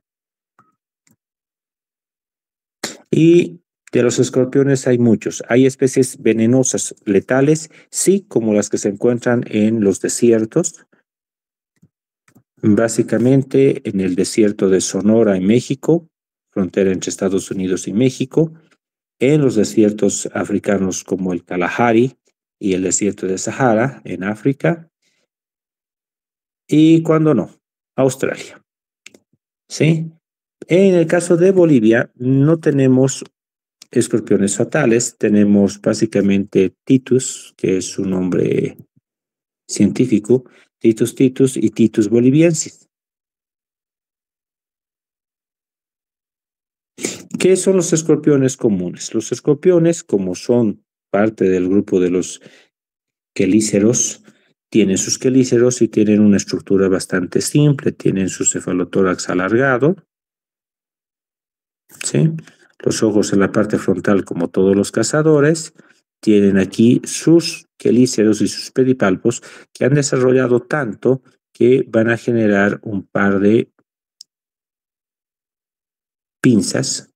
Y de los escorpiones hay muchos. Hay especies venenosas, letales, sí, como las que se encuentran en los desiertos. Básicamente en el desierto de Sonora en México, frontera entre Estados Unidos y México, en los desiertos africanos como el Kalahari y el desierto de Sahara en África, y cuando no, Australia. ¿Sí? En el caso de Bolivia no tenemos escorpiones fatales, tenemos básicamente Titus, que es su nombre científico, Titus titus y Titus boliviensis. ¿Qué son los escorpiones comunes? Los escorpiones, como son parte del grupo de los quelíceros, tienen sus quelíceros y tienen una estructura bastante simple. Tienen su cefalotórax alargado, ¿sí? Los ojos en la parte frontal, como todos los cazadores. Tienen aquí sus quelíceros y sus pedipalpos que han desarrollado tanto que van a generar un par de pinzas,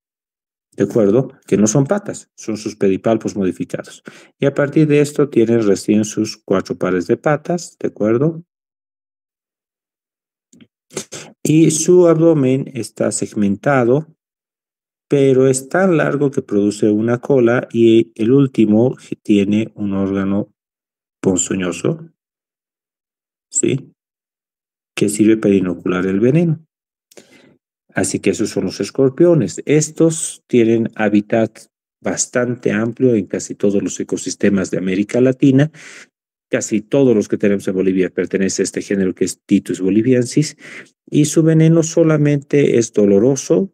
¿de acuerdo? Que no son patas, son sus pedipalpos modificados. Y a partir de esto tienen recién sus 4 pares de patas, ¿de acuerdo? Y su abdomen está segmentado, pero es tan largo que produce una cola, y el último tiene un órgano ponzoñoso, ¿sí? Que sirve para inocular el veneno. Así que esos son los escorpiones. Estos tienen hábitat bastante amplio en casi todos los ecosistemas de América Latina. Casi todos los que tenemos en Bolivia pertenece a este género que es Titus boliviensis, y su veneno solamente es doloroso,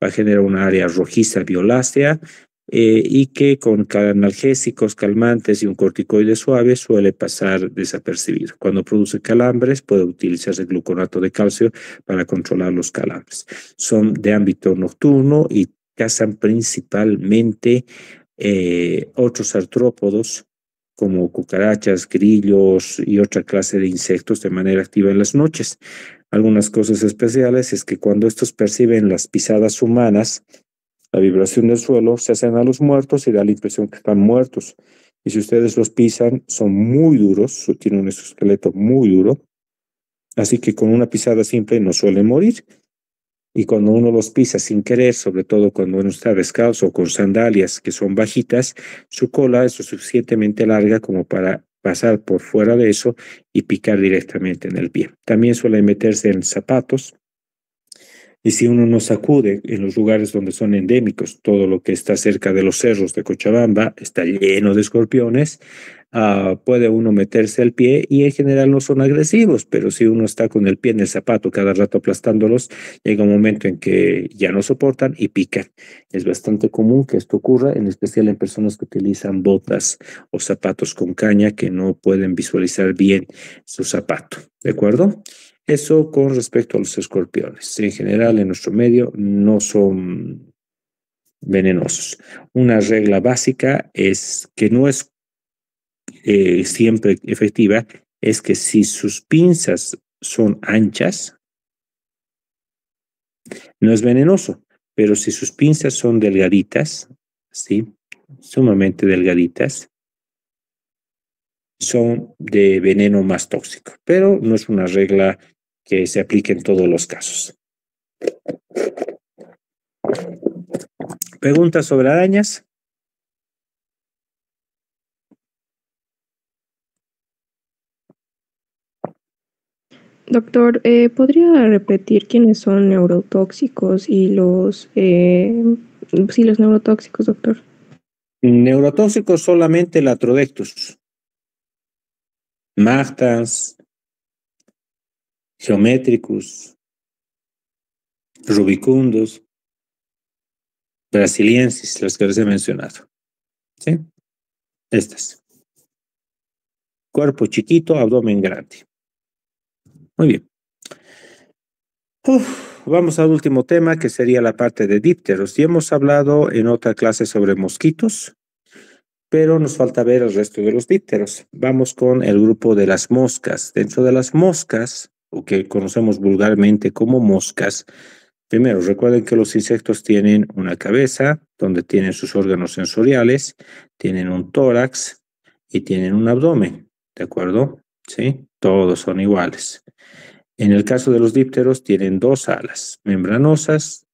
va a generar una área rojiza violácea, y que con analgésicos, calmantes y un corticoide suave suele pasar desapercibido. Cuando produce calambres puede utilizarse el gluconato de calcio para controlar los calambres. Son de ámbito nocturno y cazan principalmente otros artrópodos como cucarachas, grillos y otra clase de insectos de manera activa en las noches. Algunas cosas especiales es que cuando estos perciben las pisadas humanas, la vibración del suelo, se hacen a los muertos y da la impresión que están muertos. Y si ustedes los pisan, son muy duros, tienen un esqueleto muy duro, así que con una pisada simple no suelen morir. Y cuando uno los pisa sin querer, sobre todo cuando uno está descalzo o con sandalias que son bajitas, su cola es lo suficientemente larga como para pasar por fuera de eso y picar directamente en el pie. También suelen meterse en zapatos Y si uno no sacude en los lugares donde son endémicos, todo lo que está cerca de los cerros de Cochabamba está lleno de escorpiones, puede uno meterse el pie y en general no son agresivos, pero si uno está con el pie en el zapato cada rato aplastándolos, llega un momento en que ya no soportan y pican. Es bastante común que esto ocurra, en especial en personas que utilizan botas o zapatos con caña que no pueden visualizar bien su zapato. ¿De acuerdo? Eso con respecto a los escorpiones. En general, en nuestro medio no son venenosos. Una regla básica es que no es siempre efectiva, es que si sus pinzas son anchas, no es venenoso, pero si sus pinzas son delgaditas, ¿sí? Sumamente delgaditas, son de veneno más tóxico, pero no es una regla que se aplique en todos los casos. ¿Preguntas sobre arañas? Doctor, ¿podría repetir quiénes son neurotóxicos y sí, los neurotóxicos, doctor? Neurotóxicos solamente el Atrodectus, Martans, Geometricus, Rubicundus, Brasiliensis, las que les he mencionado. ¿Sí? Estas. Cuerpo chiquito, abdomen grande. Muy bien. Vamos al último tema, que sería la parte de dípteros. Y hemos hablado en otra clase sobre mosquitos, pero nos falta ver el resto de los dípteros. Vamos con el grupo de las moscas. Dentro de las moscas, o que conocemos vulgarmente como moscas, primero, recuerden que los insectos tienen una cabeza, donde tienen sus órganos sensoriales, tienen un tórax y tienen un abdomen, ¿de acuerdo? ¿Sí? Todos son iguales. En el caso de los dípteros, tienen dos alas membranosas,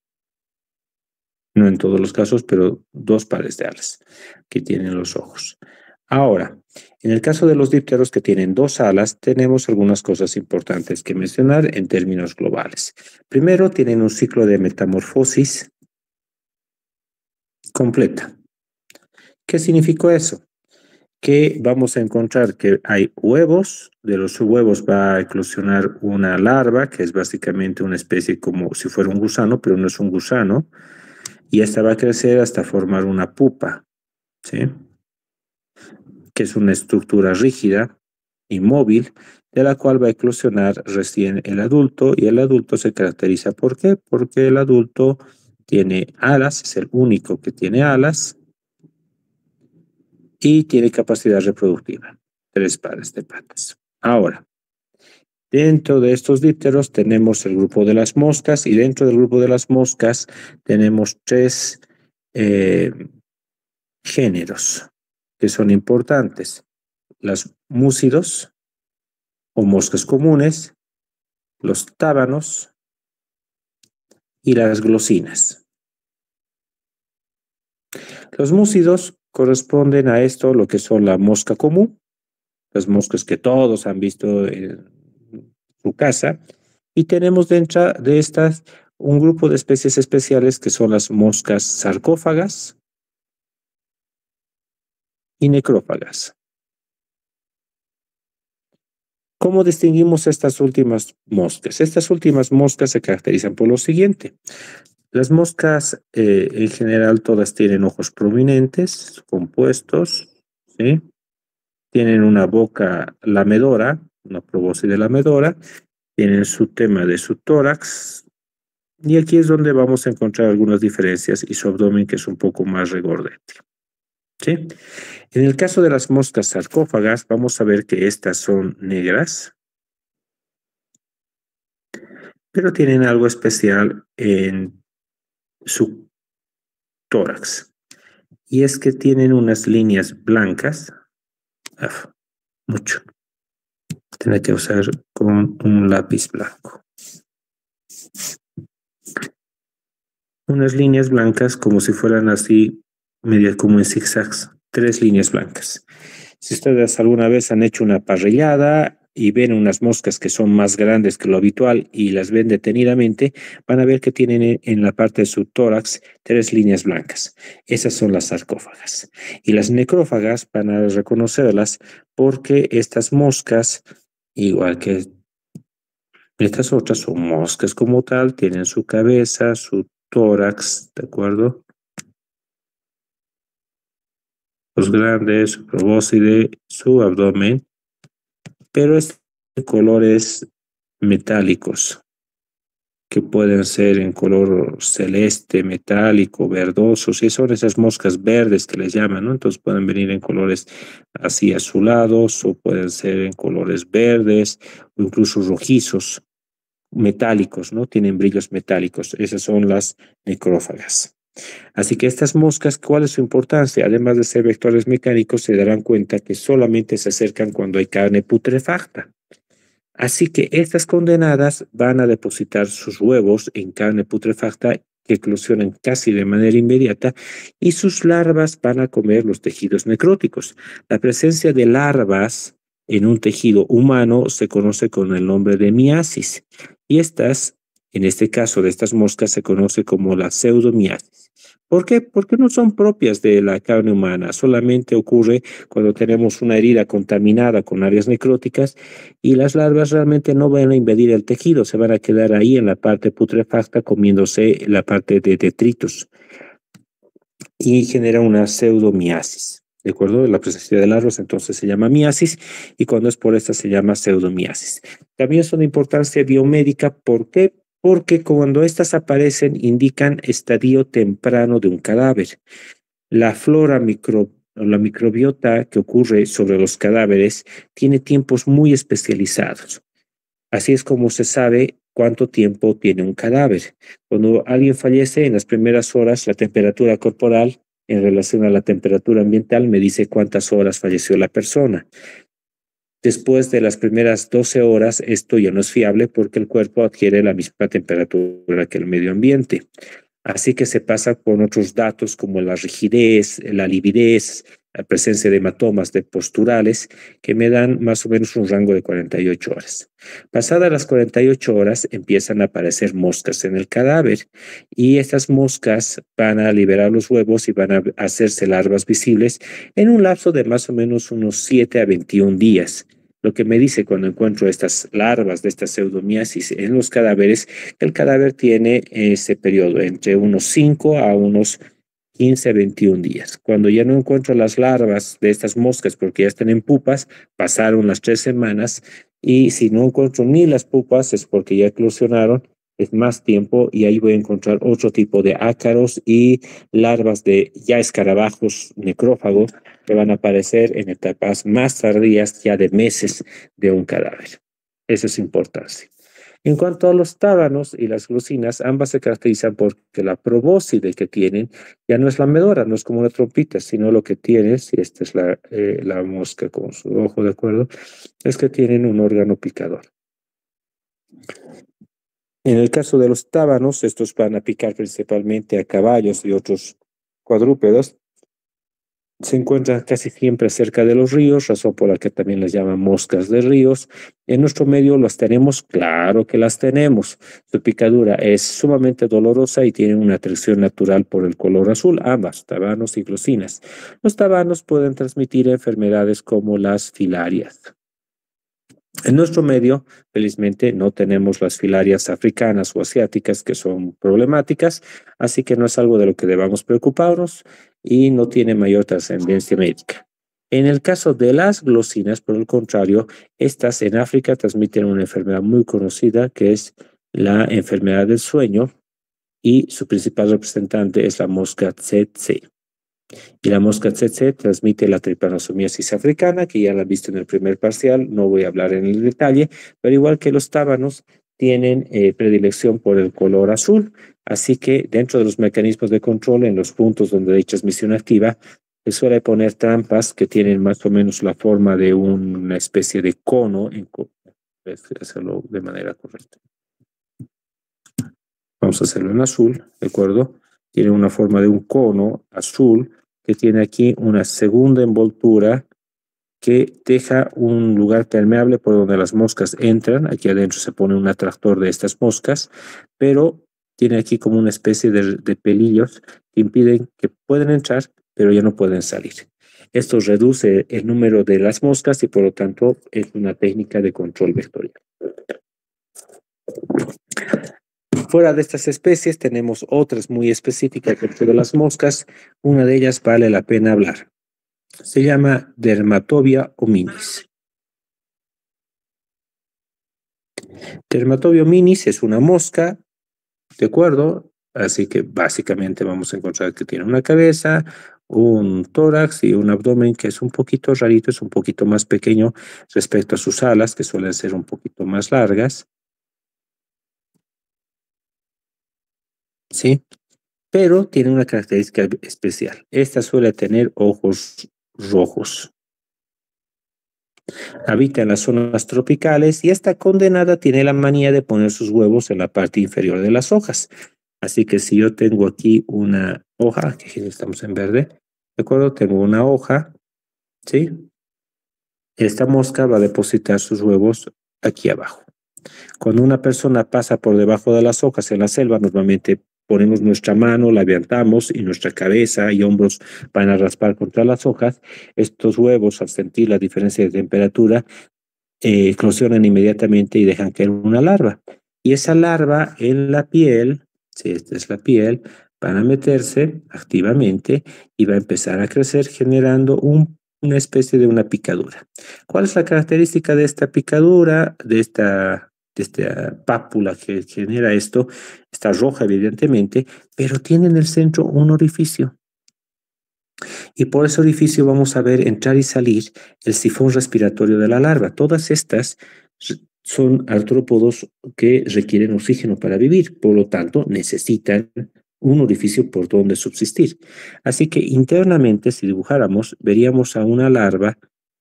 no en todos los casos, pero dos pares de alas que tienen los ojos. Ahora, en el caso de los dípteros que tienen dos alas, tenemos algunas cosas importantes que mencionar en términos globales. Primero, tienen un ciclo de metamorfosis completa. ¿Qué significó eso? Que vamos a encontrar que hay huevos, de los huevos va a eclosionar una larva, que es básicamente una especie como si fuera un gusano, pero no es un gusano, y esta va a crecer hasta formar una pupa, ¿sí? Que es una estructura rígida, inmóvil, de la cual va a eclosionar recién el adulto, y el adulto se caracteriza ¿por qué? Porque el adulto tiene alas, es el único que tiene alas, y tiene capacidad reproductiva, 3 pares de patas. Ahora, dentro de estos dípteros tenemos el grupo de las moscas, y dentro del grupo de las moscas tenemos 3 géneros que son importantes: las múcidos o moscas comunes, los tábanos y las glosinas. Los múcidos corresponden a esto, lo que son la mosca común, las moscas que todos han visto en su casa, y tenemos dentro de estas un grupo de especies especiales que son las moscas sarcófagas y necrófagas. ¿Cómo distinguimos estas últimas moscas? Estas últimas moscas se caracterizan por lo siguiente. Las moscas, en general, todas tienen ojos prominentes, compuestos, ¿sí? Tienen una boca lamedora, una probóscide lamedora, tienen su tema de su tórax, y aquí es donde vamos a encontrar algunas diferencias, y su abdomen, que es un poco más regordete, ¿sí? En el caso de las moscas sarcófagas, vamos a ver que estas son negras, pero tienen algo especial en su tórax, y es que tienen unas líneas blancas, mucho, tiene que usar con un lápiz blanco, unas líneas blancas como si fueran así, medias como en zigzags, 3 líneas blancas. Si ustedes alguna vez han hecho una parrillada y ven unas moscas que son más grandes que lo habitual y las ven detenidamente, van a ver que tienen en la parte de su tórax 3 líneas blancas. Esas son las sarcófagas. Y las necrófagas van a reconocerlas porque estas moscas, igual que estas otras, son moscas como tal, tienen su cabeza, su tórax, ¿de acuerdo? Los grandes, su probóscide, su abdomen, pero es de colores metálicos, que pueden ser en color celeste, metálico, verdosos, y son esas moscas verdes que les llaman, ¿no? Entonces pueden venir en colores así azulados, o pueden ser en colores verdes, o incluso rojizos, metálicos, ¿no? Tienen brillos metálicos. Esas son las necrófagas. Así que estas moscas, ¿cuál es su importancia? Además de ser vectores mecánicos, se darán cuenta que solamente se acercan cuando hay carne putrefacta. Así que estas condenadas van a depositar sus huevos en carne putrefacta que eclosionan casi de manera inmediata y sus larvas van a comer los tejidos necróticos. La presencia de larvas en un tejido humano se conoce con el nombre de miasis y estas, en este caso de estas moscas, se conoce como la pseudomiasis. ¿Por qué? Porque no son propias de la carne humana, solamente ocurre cuando tenemos una herida contaminada con áreas necróticas y las larvas realmente no van a invadir el tejido, se van a quedar ahí en la parte putrefacta comiéndose la parte de detritos y genera una pseudomiasis. ¿De acuerdo? La presencia de larvas entonces se llama miasis y cuando es por esta se llama pseudomiasis. También son de importancia biomédica. ¿Por qué? Porque cuando estas aparecen indican estadio temprano de un cadáver. La flora la microbiota que ocurre sobre los cadáveres tiene tiempos muy especializados. Así es como se sabe cuánto tiempo tiene un cadáver. Cuando alguien fallece, en las primeras horas, la temperatura corporal en relación a la temperatura ambiental me dice cuántas horas falleció la persona. Después de las primeras 12 horas, esto ya no es fiable porque el cuerpo adquiere la misma temperatura que el medio ambiente. Así que se pasa con otros datos como la rigidez, la lividez, la presencia de hematomas de posturales que me dan más o menos un rango de 48 horas. Pasadas las 48 horas empiezan a aparecer moscas en el cadáver y estas moscas van a liberar los huevos y van a hacerse larvas visibles en un lapso de más o menos unos 7 a 21 días. Lo que me dice cuando encuentro estas larvas de esta pseudomiasis en los cadáveres, que el cadáver tiene ese periodo entre unos 5 a unos 15 a 21 días. Cuando ya no encuentro las larvas de estas moscas porque ya están en pupas, pasaron las 3 semanas y si no encuentro ni las pupas es porque ya eclosionaron, es más tiempo y ahí voy a encontrar otro tipo de ácaros y larvas de ya escarabajos necrófagos que van a aparecer en etapas más tardías, ya de meses de un cadáver. Eso es importante. En cuanto a los tábanos y las glucinas, ambas se caracterizan porque la probóscide que tienen ya no es la medora, no es como una trompita, sino lo que tienes, y esta es la mosca con su ojo, ¿de acuerdo? Es que tienen un órgano picador. En el caso de los tábanos, estos van a picar principalmente a caballos y otros cuadrúpedos. Se encuentran casi siempre cerca de los ríos, razón por la que también las llaman moscas de ríos. En nuestro medio las tenemos, claro que las tenemos. Su picadura es sumamente dolorosa y tiene una atracción natural por el color azul, ambas, tábanos y glucinas. Los tábanos pueden transmitir enfermedades como las filarias. En nuestro medio, felizmente, no tenemos las filarias africanas o asiáticas que son problemáticas, así que no es algo de lo que debamos preocuparnos y no tiene mayor trascendencia médica. En el caso de las glosinas, por el contrario, estas en África transmiten una enfermedad muy conocida que es la enfermedad del sueño y su principal representante es la mosca tsetse. Y la mosca tsetse transmite la trypanosomiasis africana, que ya la han visto en el primer parcial, no voy a hablar en el detalle, pero igual que los tábanos, tienen predilección por el color azul, así que dentro de los mecanismos de control, en los puntos donde hay transmisión activa, se suele poner trampas que tienen más o menos la forma de una especie de cono, hacerlo de manera correcta. Vamos a hacerlo en azul, ¿de acuerdo? Tiene una forma de un cono azul, que tiene aquí una segunda envoltura que deja un lugar permeable por donde las moscas entran. Aquí adentro se pone un atractor de estas moscas, pero tiene aquí como una especie de pelillos que impiden que pueden entrar, pero ya no pueden salir. Esto reduce el número de las moscas y por lo tanto es una técnica de control vectorial. Fuera de estas especies tenemos otras muy específicas dentro de las moscas. Una de ellas vale la pena hablar. Se llama Dermatobia hominis. Dermatobia hominis es una mosca, ¿de acuerdo? Así que básicamente vamos a encontrar que tiene una cabeza, un tórax y un abdomen que es un poquito rarito, es un poquito más pequeño respecto a sus alas, que suelen ser un poquito más largas. ¿Sí? Pero tiene una característica especial. Esta suele tener ojos rojos. Habita en las zonas tropicales y esta condenada tiene la manía de poner sus huevos en la parte inferior de las hojas. Así que si yo tengo aquí una hoja, que aquí estamos en verde, ¿de acuerdo? Tengo una hoja, ¿sí? Esta mosca va a depositar sus huevos aquí abajo. Cuando una persona pasa por debajo de las hojas en la selva, normalmente ponemos nuestra mano, la levantamos y nuestra cabeza y hombros van a raspar contra las hojas. Estos huevos, al sentir la diferencia de temperatura, eclosionan inmediatamente y dejan caer una larva. Y esa larva en la piel, si esta es la piel, van a meterse activamente y va a empezar a crecer generando una especie de una picadura. ¿Cuál es la característica de esta picadura, de esta pápula que genera esto? Está roja, evidentemente, pero tiene en el centro un orificio. Y por ese orificio vamos a ver entrar y salir el sifón respiratorio de la larva. Todas estas son artrópodos que requieren oxígeno para vivir, por lo tanto necesitan un orificio por donde subsistir. Así que internamente, si dibujáramos, veríamos a una larva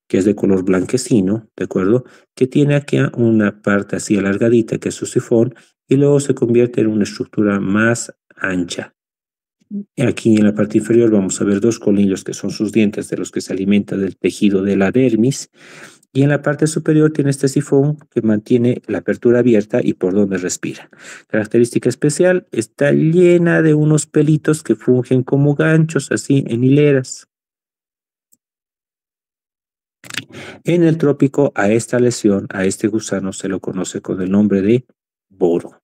que es de color blanquecino, ¿de acuerdo? Que tiene aquí una parte así alargadita que es su sifón y luego se convierte en una estructura más ancha. Aquí en la parte inferior vamos a ver dos colmillos que son sus dientes de los que se alimenta del tejido de la dermis. Y en la parte superior tiene este sifón que mantiene la apertura abierta y por donde respira. Característica especial, está llena de unos pelitos que fungen como ganchos, así en hileras. En el trópico, a esta lesión, a este gusano, se lo conoce con el nombre de boro.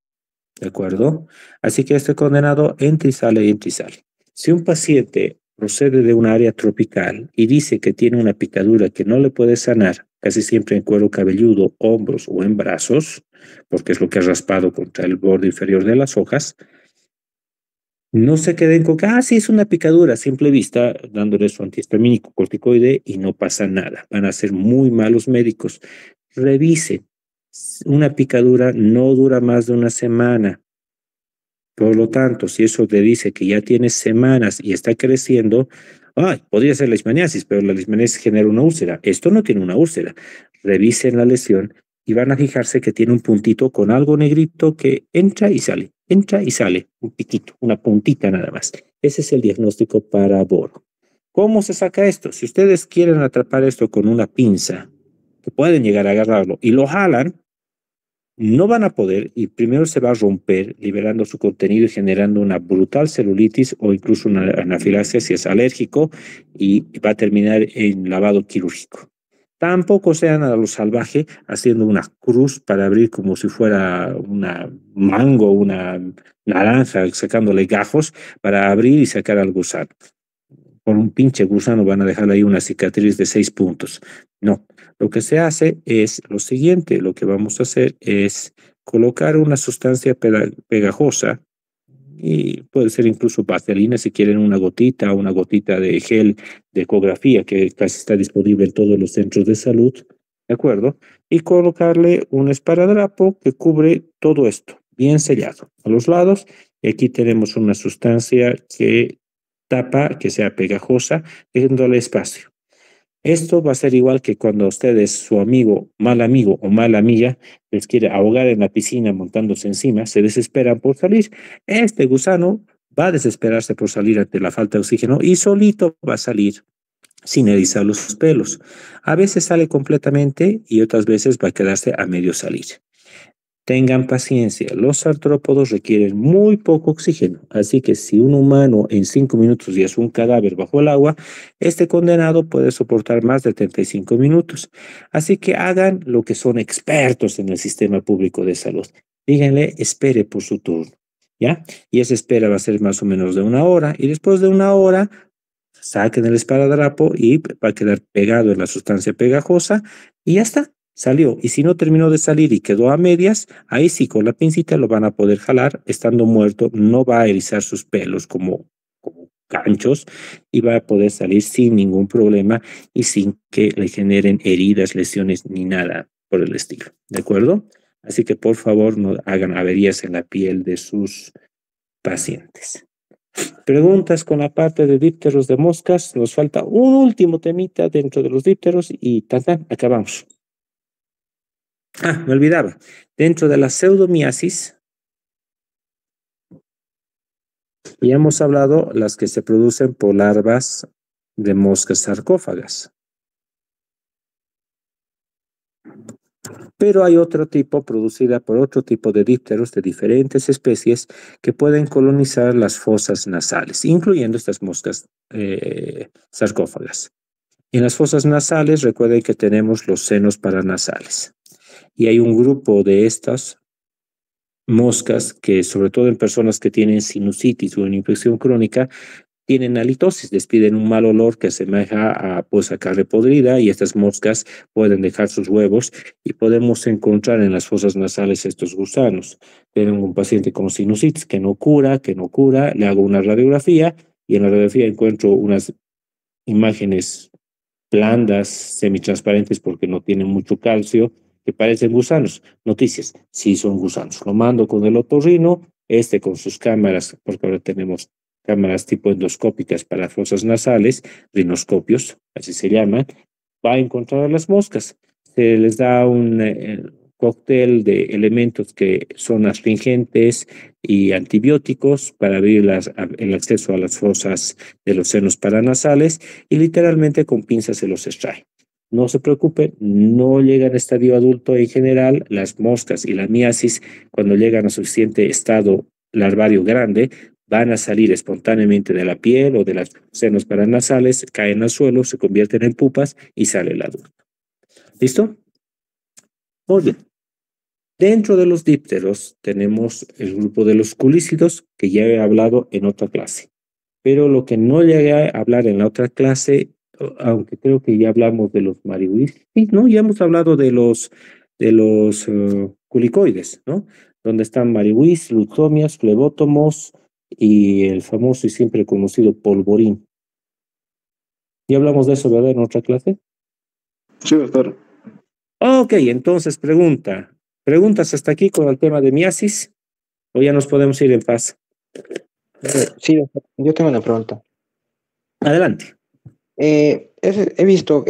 ¿De acuerdo? Así que este condenado entra y sale, entra y sale. Si un paciente procede de un área tropical y dice que tiene una picadura que no le puede sanar, casi siempre en cuero cabelludo, hombros o en brazos, porque es lo que ha raspado contra el borde inferior de las hojas, no se queden con que, sí, es una picadura a simple vista, dándole su antihistamínico corticoide y no pasa nada. Van a ser muy malos médicos. Revise. Una picadura no dura más de una semana. Por lo tanto, si eso te dice que ya tiene semanas y está creciendo, podría ser leishmaniasis, pero la leishmaniasis genera una úlcera. Esto no tiene una úlcera. Revisen la lesión y van a fijarse que tiene un puntito con algo negrito que entra y sale, un piquito, una puntita nada más. Ese es el diagnóstico para boro. ¿Cómo se saca esto? Si ustedes quieren atrapar esto con una pinza, que pueden llegar a agarrarlo y lo jalan, no van a poder y primero se va a romper, liberando su contenido y generando una brutal celulitis o incluso una anafilaxia si es alérgico y va a terminar en lavado quirúrgico. Tampoco sean a lo salvaje haciendo una cruz para abrir como si fuera una mango, una naranja, sacándole gajos para abrir y sacar al gusano. Por un pinche gusano van a dejar ahí una cicatriz de 6 puntos. No, lo que se hace es lo siguiente, lo que vamos a hacer es colocar una sustancia pegajosa y puede ser incluso vaselina si quieren una gotita de gel de ecografía que casi está disponible en todos los centros de salud, ¿de acuerdo? Y colocarle un esparadrapo que cubre todo esto, bien sellado a los lados. Y aquí tenemos una sustancia que tapa, que sea pegajosa, dejándole espacio. Esto va a ser igual que cuando ustedes, su amigo o mala amiga, les quiere ahogar en la piscina montándose encima, se desesperan por salir. Este gusano va a desesperarse por salir ante la falta de oxígeno y solito va a salir sin erizar los pelos. A veces sale completamente y otras veces va a quedarse a medio salir. Tengan paciencia, los artrópodos requieren muy poco oxígeno, así que si un humano en 5 minutos ya es un cadáver bajo el agua, este condenado puede soportar más de 35 minutos. Así que hagan lo que son expertos en el sistema público de salud. Díganle, espere por su turno, ¿ya? Y esa espera va a ser más o menos de 1 hora, y después de 1 hora, saquen el esparadrapo y va a quedar pegado en la sustancia pegajosa y ya está. Salió. Y si no terminó de salir y quedó a medias, ahí sí con la pincita lo van a poder jalar. Estando muerto, no va a erizar sus pelos como ganchos y va a poder salir sin ningún problema y sin que le generen heridas, lesiones ni nada por el estilo. ¿De acuerdo? Así que por favor no hagan averías en la piel de sus pacientes. Preguntas con la parte de dípteros de moscas. Nos falta un último temita dentro de los dípteros y tan, acabamos. Me olvidaba. Dentro de la pseudomiasis, ya hemos hablado las que se producen por larvas de moscas sarcófagas. Pero hay otro tipo producida por otro tipo de dípteros de diferentes especies que pueden colonizar las fosas nasales, incluyendo estas moscas sarcófagas. En las fosas nasales, recuerden que tenemos los senos paranasales. Y hay un grupo de estas moscas que, sobre todo en personas que tienen sinusitis o una infección crónica, tienen halitosis, despiden un mal olor que asemeja a carne podrida y estas moscas pueden dejar sus huevos y podemos encontrar en las fosas nasales estos gusanos. Tengo un paciente con sinusitis que no cura, le hago una radiografía y en la radiografía encuentro unas imágenes blandas, semitransparentes porque no tienen mucho calcio, que parecen gusanos. Noticias, sí son gusanos. Lo mando con el otorrino, con sus cámaras, porque ahora tenemos cámaras tipo endoscópicas para fosas nasales, rinoscopios, así se llaman, va a encontrar a las moscas. Se les da un cóctel de elementos que son astringentes y antibióticos para abrir el acceso a las fosas de los senos paranasales y literalmente con pinzas se los extrae. No se preocupe, no llegan a estadio adulto en general. Las moscas y la miasis, cuando llegan a suficiente estado larvario grande, van a salir espontáneamente de la piel o de los senos paranasales, caen al suelo, se convierten en pupas y sale el adulto. ¿Listo? Muy bien. Dentro de los dípteros tenemos el grupo de los culícidos, que ya he hablado en otra clase. Pero lo que no llegué a hablar en la otra clase, aunque creo que ya hablamos de los marihuis, sí, ¿no? Ya hemos hablado de los culicoides, ¿no? Donde están marihuis, lutomias, flebótomos y el famoso y siempre conocido polvorín. Ya hablamos de eso, ¿verdad? En otra clase. Sí, doctor. Ok, entonces ¿Preguntas hasta aquí con el tema de miasis? ¿O ya nos podemos ir en paz? Sí, doctor, yo tengo una pregunta. Adelante. He visto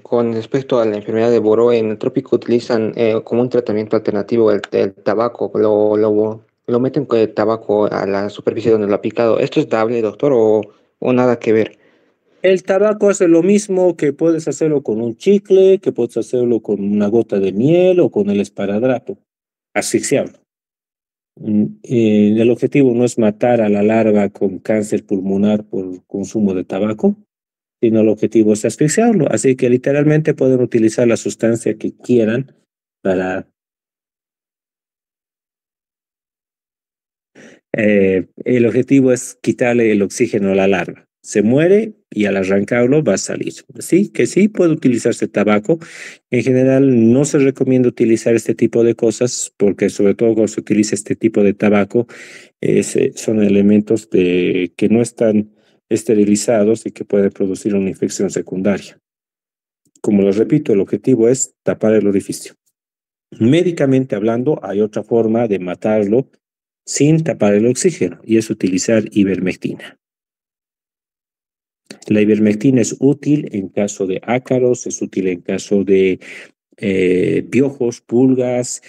con respecto a la enfermedad de Boró, en el trópico utilizan como un tratamiento alternativo el tabaco, lo meten con el tabaco a la superficie donde lo ha picado. ¿Esto es dable, doctor, o nada que ver? El tabaco hace lo mismo que puedes hacerlo con un chicle, que puedes hacerlo con una gota de miel o con el esparadrapo, asfixiarlo. El objetivo no es matar a la larva con cáncer pulmonar por consumo de tabaco, sino el objetivo es asfixiarlo. Así que literalmente pueden utilizar la sustancia que quieran para... el objetivo es quitarle el oxígeno a la larva. Se muere y al arrancarlo va a salir. Sí, que sí puede utilizarse tabaco. En general no se recomienda utilizar este tipo de cosas porque sobre todo cuando se utiliza este tipo de tabaco son elementos que no están esterilizados y que pueden producir una infección secundaria. Como les repito, el objetivo es tapar el orificio. Médicamente hablando, hay otra forma de matarlo sin tapar el oxígeno y es utilizar ivermectina. La ivermectina es útil en caso de ácaros, es útil en caso de piojos, pulgas.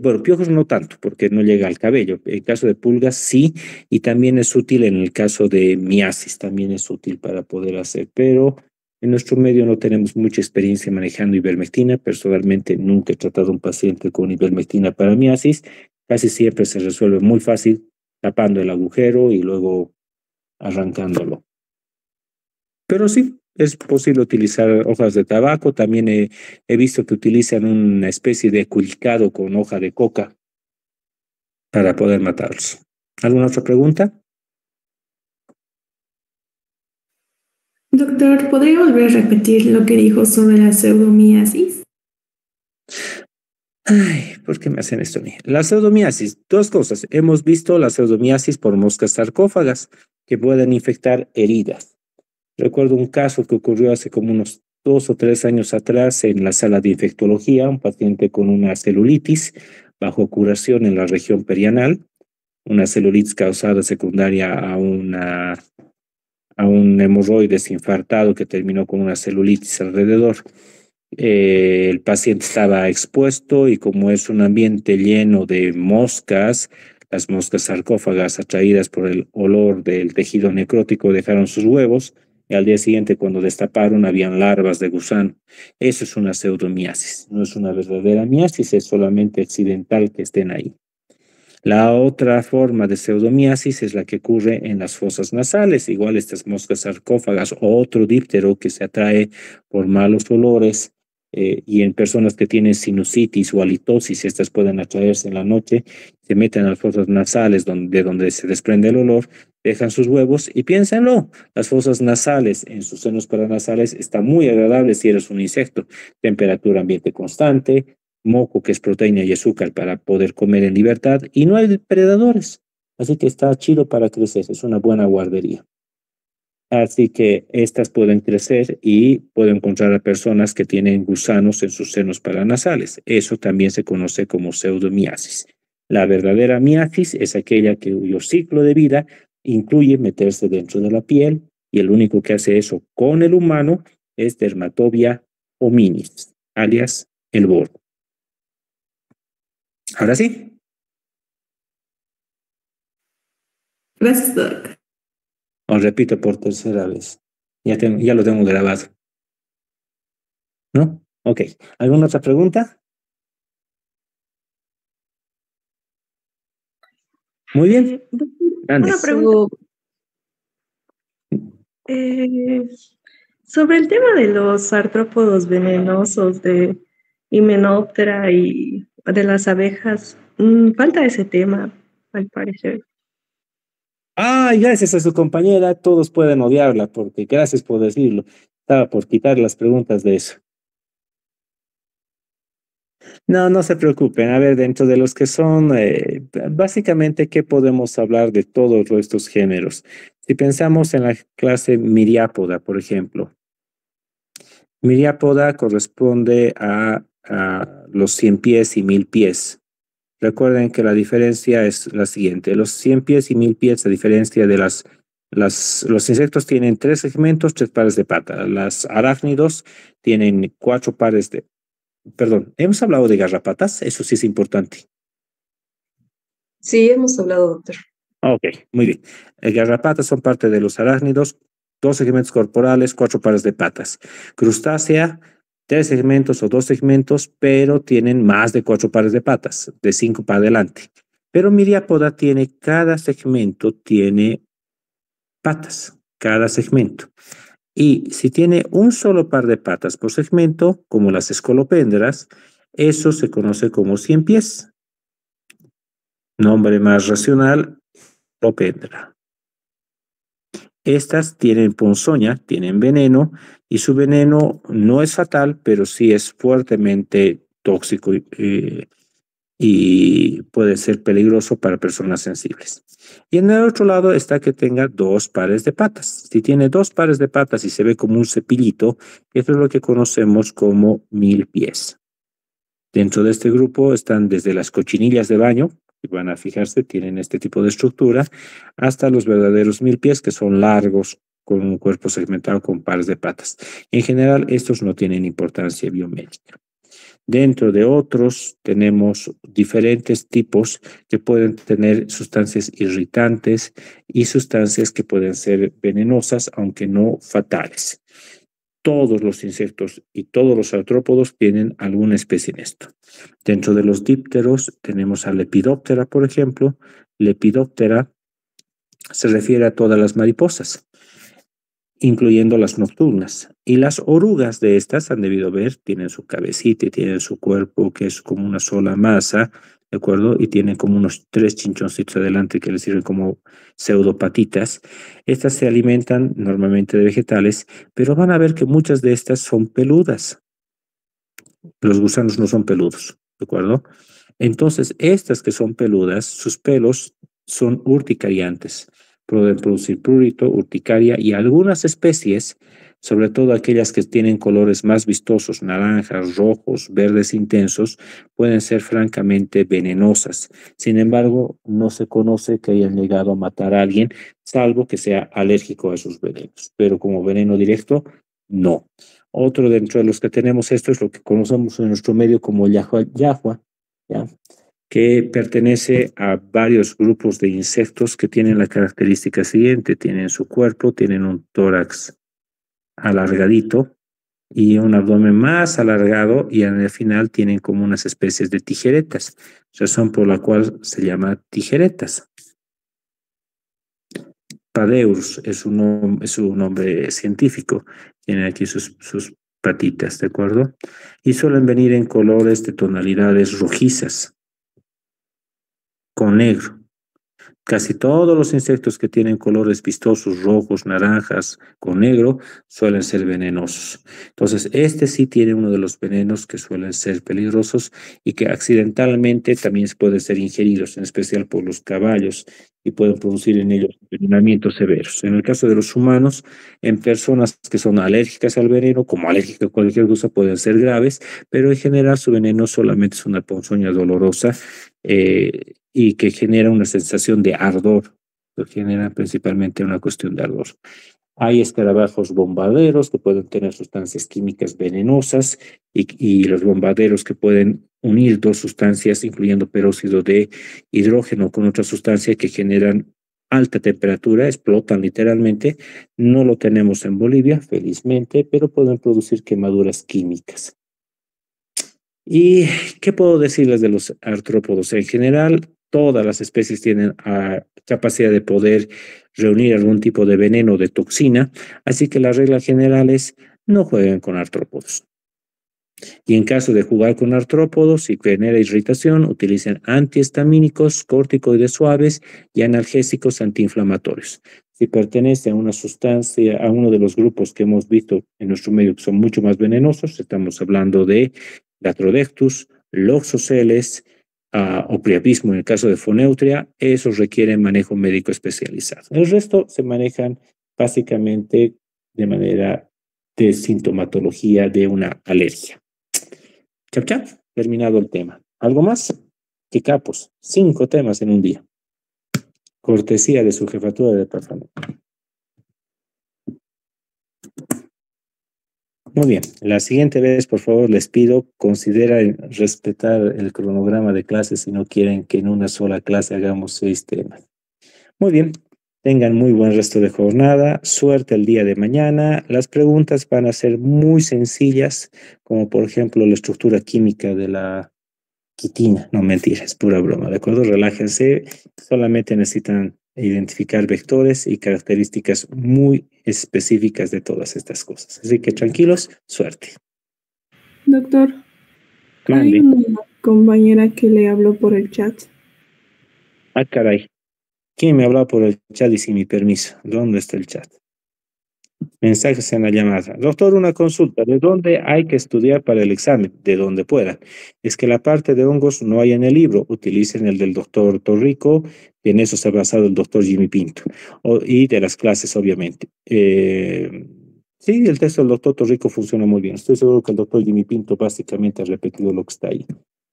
Bueno, piojos no tanto porque no llega al cabello. En caso de pulgas sí, y también es útil en el caso de miasis, también es útil para poder hacer, pero En nuestro medio no tenemos mucha experiencia manejando ivermectina. Personalmente nunca he tratado a un paciente con ivermectina para miasis. Casi siempre se resuelve muy fácil tapando el agujero y luego arrancándolo. Pero sí, es posible utilizar hojas de tabaco. También he visto que utilizan una especie de culicado con hoja de coca para poder matarlos. ¿Alguna otra pregunta? Doctor, ¿podría volver a repetir lo que dijo sobre la pseudomiasis? Ay, ¿por qué me hacen esto a mí? La pseudomiasis, dos cosas. Hemos visto la pseudomiasis por moscas sarcófagas que pueden infectar heridas. Recuerdo un caso que ocurrió hace como unos 2 o 3 años atrás en la sala de infectología, un paciente con una celulitis bajo curación en la región perianal, una celulitis causada secundaria a un hemorroides infartado que terminó con una celulitis alrededor. El paciente estaba expuesto y como es un ambiente lleno de moscas, las moscas sarcófagas atraídas por el olor del tejido necrótico dejaron sus huevos y al día siguiente cuando destaparon habían larvas de gusano. Eso es una pseudomiasis, no es una verdadera miasis, es solamente accidental que estén ahí. La otra forma de pseudomiasis es la que ocurre en las fosas nasales, igual estas moscas sarcófagas o otro díptero que se atrae por malos olores y en personas que tienen sinusitis o halitosis, estas pueden atraerse en la noche, se meten a las fosas nasales de donde se desprende el olor, dejan sus huevos y piénsenlo, las fosas nasales en sus senos paranasales está muy agradable si eres un insecto, temperatura ambiente constante, moco, que es proteína y azúcar para poder comer en libertad, y no hay depredadores. Así que está chido para crecer, es una buena guardería. Así que estas pueden crecer y pueden encontrar a personas que tienen gusanos en sus senos paranasales. Eso también se conoce como pseudomiasis. La verdadera miasis es aquella cuyo ciclo de vida incluye meterse dentro de la piel y el único que hace eso con el humano es Dermatobia hominis, alias el boro. Ahora sí. Gracias, Doc. Os repito por tercera vez. Ya lo tengo grabado. ¿No? Ok. ¿Alguna otra pregunta? Muy bien. Grande. Una pregunta. Sobre el tema de los artrópodos venenosos de Hymenoptera y de las abejas, falta ese tema, al parecer. Ah, gracias a su compañera, todos pueden odiarla, porque gracias por decirlo. Estaba por quitar las preguntas de eso. No, no se preocupen. A ver, dentro de los que son, básicamente, ¿qué podemos hablar de todos estos géneros? Si pensamos en la clase Miriápoda, por ejemplo. Miriápoda corresponde a los 100 pies y 1000 pies. Recuerden que la diferencia es la siguiente. Los 100 pies y 1000 pies, a diferencia de los insectos tienen 3 segmentos, 3 pares de patas. Las arácnidos tienen 4 pares de... Perdón, ¿hemos hablado de garrapatas? Eso sí es importante. Sí, hemos hablado, doctor. Ok, muy bien. Garrapatas son parte de los arácnidos, 2 segmentos corporales, 4 pares de patas. Crustácea, 3 segmentos o 2 segmentos, pero tienen más de 4 pares de patas, de 5 para adelante. Pero Miriápoda tiene, cada segmento tiene patas, cada segmento. Y si tiene un solo par de patas por segmento, como las escolopendras, eso se conoce como 100 pies. Nombre más racional, escolopendra. Estas tienen ponzoña, tienen veneno, y su veneno no es fatal, pero sí es fuertemente tóxico y puede ser peligroso para personas sensibles. Y en el otro lado está que tenga 2 pares de patas. Si tiene 2 pares de patas y se ve como un cepillito, eso es lo que conocemos como 1000 pies. Dentro de este grupo están desde las cochinillas de baño, que van a fijarse, tienen este tipo de estructura, hasta los verdaderos 1000 pies, que son largos, con un cuerpo segmentado con pares de patas. En general, estos no tienen importancia biomédica. Dentro de otros tenemos diferentes tipos que pueden tener sustancias irritantes y sustancias que pueden ser venenosas, aunque no fatales. todos los insectos y todos los artrópodos tienen alguna especie en esto. Dentro de los dípteros tenemos a Lepidoptera, por ejemplo. Lepidoptera se refiere a todas las mariposas, incluyendo las nocturnas. Y las orugas de estas, han debido ver, tienen su cabecita y tienen su cuerpo, que es como una sola masa, ¿de acuerdo? Y tienen como unos 3 chinchoncitos adelante que les sirven como pseudopatitas. Estas se alimentan normalmente de vegetales, pero van a ver que muchas de estas son peludas. Los gusanos no son peludos, ¿de acuerdo? Entonces, estas que son peludas, sus pelos son urticariantes. Pueden producir prurito, urticaria y algunas especies, sobre todo aquellas que tienen colores más vistosos, naranjas, rojos, verdes intensos, pueden ser francamente venenosas. Sin embargo, no se conoce que hayan llegado a matar a alguien, salvo que sea alérgico a esos venenos. Pero como veneno directo, no. Otro dentro de los que tenemos esto es lo que conocemos en nuestro medio como yahua, ¿ya? Que pertenece a varios grupos de insectos que tienen la característica siguiente: tienen su cuerpo, tienen un tórax alargadito y un abdomen más alargado, y en el final tienen como unas especies de tijeretas, razón por la cual se llama tijeretas. Padeus es su nombre científico, tiene aquí sus patitas, ¿de acuerdo? Y suelen venir en colores de tonalidades rojizas con negro. Casi todos los insectos que tienen colores vistosos, rojos, naranjas, con negro, suelen ser venenosos. Entonces, este sí tiene uno de los venenos que suelen ser peligrosos y que accidentalmente también pueden ser ingeridos, en especial por los caballos, y pueden producir en ellos envenenamientos severos. En el caso de los humanos, en personas que son alérgicas al veneno, como alérgicas a cualquier cosa, pueden ser graves, pero en general su veneno solamente es una ponzoña dolorosa, y que genera una sensación de ardor, que genera principalmente una cuestión de ardor. Hay escarabajos bombarderos que pueden tener sustancias químicas venenosas, y los bombarderos que pueden unir dos sustancias, incluyendo peróxido de hidrógeno con otra sustancia, que generan alta temperatura, explotan literalmente. No lo tenemos en Bolivia, felizmente, pero pueden producir quemaduras químicas. ¿Y qué puedo decirles de los artrópodos? En general, todas las especies tienen capacidad de poder reunir algún tipo de veneno o de toxina, así que la regla general es: no jueguen con artrópodos. Y en caso de jugar con artrópodos y genera irritación, utilicen antihistamínicos, corticoides suaves y analgésicos antiinflamatorios. Si pertenece a una sustancia, a uno de los grupos que hemos visto en nuestro medio que son mucho más venenosos, estamos hablando de Latrodectus, Loxoceles, o priapismo en el caso de Foneutria, esos requieren manejo médico especializado. El resto se manejan básicamente de manera de sintomatología de una alergia. Chap, chap, terminado el tema. ¿Algo más? ¡Qué capos! 5 temas en un día. Cortesía de su jefatura de departamento. Muy bien. La siguiente vez, por favor, les pido, considera respetar el cronograma de clases si no quieren que en una sola clase hagamos 6 temas. Muy bien. Tengan muy buen resto de jornada. Suerte el día de mañana. Las preguntas van a ser muy sencillas, como por ejemplo la estructura química de la quitina. No, mentira, es pura broma, ¿de acuerdo? Relájense. Solamente necesitan identificar vectores y características muy específicas de todas estas cosas. Así que tranquilos, suerte. Doctor, hay Mande. una compañera que le habló por el chat. Ah, caray. ¿Quién me habló por el chat y sin mi permiso? ¿Dónde está el chat? Mensajes en la llamada. Doctor, una consulta. ¿De dónde hay que estudiar para el examen? De donde puedan. Es que la parte de hongos no hay en el libro. Utilicen el del doctor Torrico, y en eso se ha basado el doctor Jimmy Pinto. Y de las clases, obviamente. Sí, el texto del doctor Torrico funciona muy bien. Estoy seguro que el doctor Jimmy Pinto básicamente ha repetido lo que está ahí.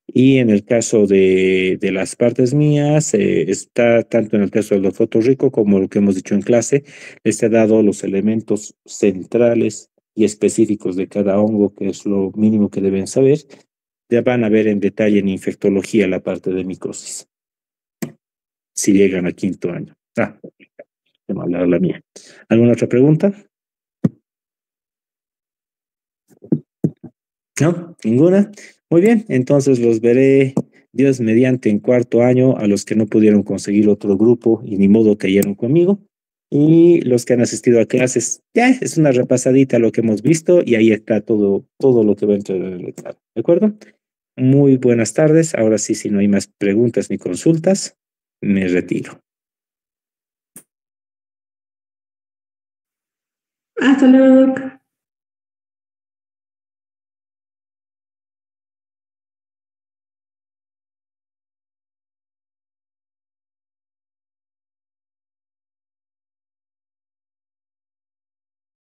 Y en el caso de las partes mías, está tanto en el texto del doctor Torrico como lo que hemos dicho en clase. Les he dado los elementos centrales y específicos de cada hongo, que es lo mínimo que deben saber. Ya van a ver en detalle en infectología la parte de micosis, si llegan a 5º año. Qué mala la mía. ¿Alguna otra pregunta? ¿No? ¿Ninguna? Muy bien, entonces los veré Dios mediante en cuarto año a los que no pudieron conseguir otro grupo y ni modo cayeron conmigo. Y los que han asistido a clases, ya es una repasadita a lo que hemos visto y ahí está todo lo que va a entrar en el examen. ¿De acuerdo? Muy buenas tardes. Ahora sí, si no hay más preguntas ni consultas, me retiro. Hasta luego, Doc.